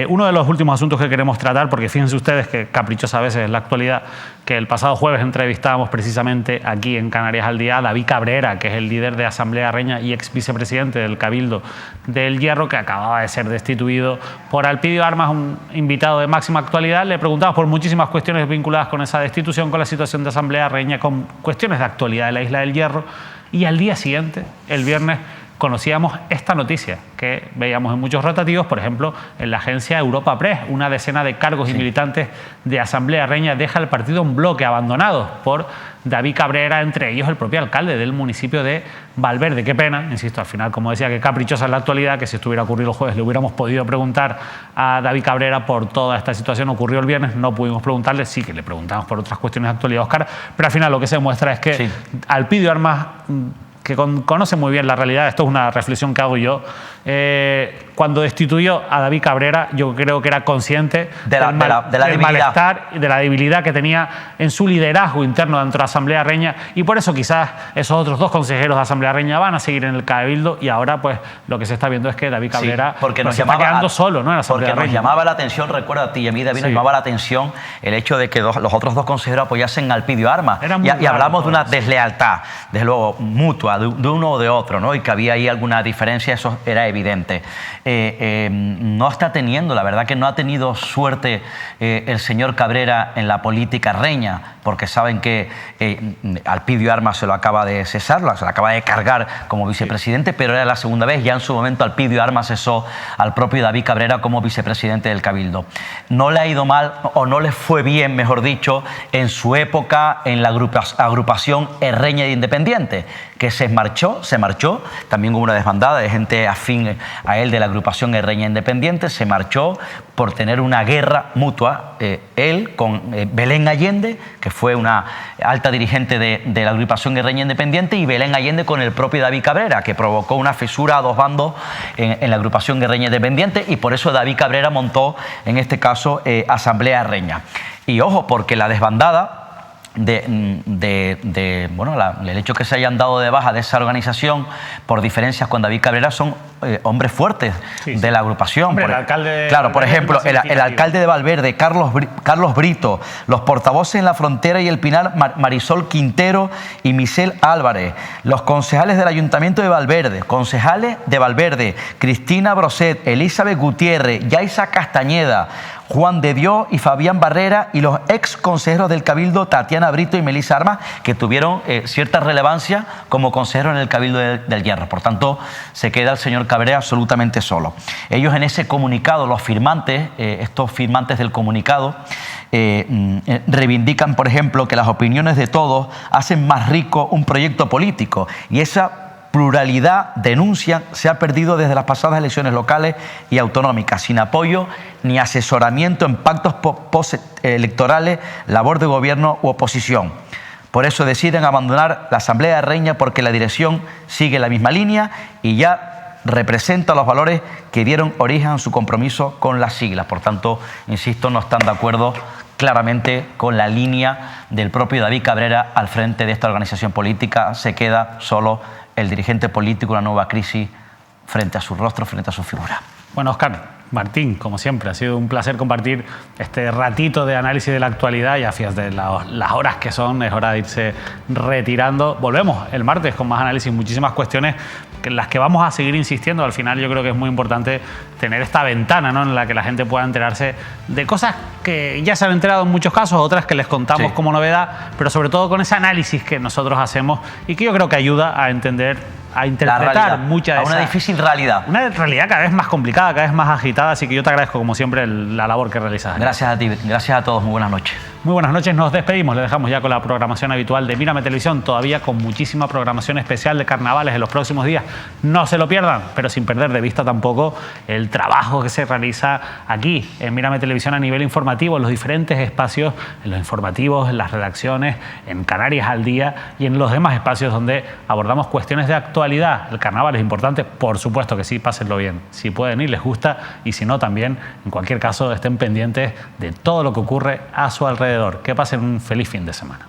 Uno de los últimos asuntos que queremos tratar, porque fíjense ustedes que caprichosa a veces es la actualidad, que el pasado jueves entrevistábamos precisamente aquí en Canarias al Día a David Cabrera, que es el líder de Asamblea Reña y ex vicepresidente del Cabildo del Hierro, que acababa de ser destituido por Alpidio Armas, un invitado de máxima actualidad. Le preguntamos por muchísimas cuestiones vinculadas con esa destitución, con la situación de Asamblea Reña, con cuestiones de actualidad de la isla del Hierro, y al día siguiente, el viernes, conocíamos esta noticia que veíamos en muchos rotativos, por ejemplo, en la agencia Europa Press. Una decena de cargos y militantes de Asamblea Reña deja el partido en bloque, abandonados por David Cabrera, entre ellos el propio alcalde del municipio de Valverde. Qué pena, insisto, al final, como decía, que caprichosa es la actualidad, que si estuviera ocurrido el jueves le hubiéramos podido preguntar a David Cabrera por toda esta situación. Ocurrió el viernes, no pudimos preguntarle, sí que le preguntamos por otras cuestiones de actualidad, Óscar, pero al final lo que se muestra es que Alpidio Armas que conoce muy bien la realidad, esto es una reflexión que hago yo, cuando destituyó a David Cabrera, yo creo que era consciente del malestar y de la debilidad que tenía en su liderazgo interno dentro de la Asamblea Reña, y por eso quizás esos otros 2 consejeros de Asamblea Reña van a seguir en el Cabildo, y ahora pues lo que se está viendo es que David Cabrera se está quedando solo, ¿no?, en la Asamblea Reña. Porque nos llamaba la atención, recuerda a ti y a mí, David, nos llamaba la atención el hecho de que los otros 2 consejeros apoyasen al Pidio Armas, y hablamos de una deslealtad, desde luego, mutua, de uno o de otro, ¿no?, y que había ahí alguna diferencia, eso era evidente. No está teniendo, la verdad que no ha tenido suerte el señor Cabrera en la política reña, porque saben que al Pidio Armas se lo acaba de cesar, se lo acaba de cargar como vicepresidente, pero era la segunda vez. Ya en su momento al Pidio Armas cesó al propio David Cabrera como vicepresidente del Cabildo. No le ha ido mal, o no le fue bien, mejor dicho, en su época en la agrupación Reña de Independiente, que se marchó, también hubo una desbandada de gente afín a él de la agrupación Reña Independiente, se marchó por tener una guerra mutua, él con Belén Allende, que fue una alta dirigente de la agrupación Reña Independiente, y Belén Allende con el propio David Cabrera, que provocó una fisura a 2 bandos en la agrupación Reña Independiente, y por eso David Cabrera montó, en este caso, Asamblea Reña. Y ojo, porque la desbandada el hecho que se hayan dado de baja de esa organización por diferencias con David Cabrera son hombres fuertes de la agrupación. Hombre, el alcalde, claro, por ejemplo, el alcalde de Valverde, Carlos Brito, los portavoces en La Frontera y El Pinar, Marisol Quintero y Michelle Álvarez, los concejales del Ayuntamiento de Valverde, Cristina Broset, Elizabeth Gutiérrez, Yaisa Castañeda, Juan de Dios y Fabián Barrera, y los ex consejeros del Cabildo, Tatiana Brito y Melissa Armas, que tuvieron cierta relevancia como consejeros en el Cabildo del Hierro. Por tanto, se queda el señor Cabrera absolutamente solo. Ellos en ese comunicado, los firmantes, estos firmantes del comunicado, reivindican, por ejemplo, que las opiniones de todos hacen más rico un proyecto político, y esa pluralidad, denuncian, se ha perdido desde las pasadas elecciones locales y autonómicas, sin apoyo ni asesoramiento en pactos postelectorales, labor de gobierno u oposición. Por eso deciden abandonar la Asamblea de Reña, porque la dirección sigue la misma línea y ya representa los valores que dieron origen a su compromiso con las siglas. Por tanto, insisto, no están de acuerdo claramente con la línea del propio David Cabrera al frente de esta organización política. Se queda solo el dirigente político, una nueva crisis frente a su rostro, frente a su figura. Bueno, Óscar, Martín, como siempre, ha sido un placer compartir este ratito de análisis de la actualidad. Ya fíjate las horas que son, es hora de irse retirando. Volvemos el martes con más análisis, muchísimas cuestiones en las que vamos a seguir insistiendo. Al final yo creo que es muy importante tener esta ventana, ¿no?, en la que la gente pueda enterarse de cosas que ya se han enterado en muchos casos, otras que les contamos como novedad, pero sobre todo con ese análisis que nosotros hacemos y que yo creo que ayuda a entender, a interpretar mucha de una difícil realidad. Una realidad cada vez más complicada, cada vez más agitada, así que yo te agradezco como siempre la labor que realizas. Gracias a ti, gracias a todos, muy buenas noches. Muy buenas noches, nos despedimos, le dejamos ya con la programación habitual de Mírame Televisión, todavía con muchísima programación especial de carnavales en los próximos días. No se lo pierdan, pero sin perder de vista tampoco el trabajo que se realiza aquí en Mírame Televisión a nivel informativo, en los diferentes espacios, en los informativos, en las redacciones, en Canarias al Día y en los demás espacios donde abordamos cuestiones de actualidad. El carnaval es importante, por supuesto que sí, pásenlo bien. Si pueden ir, les gusta, y si no, también, en cualquier caso, estén pendientes de todo lo que ocurre a su alrededor. Que pasen un feliz fin de semana.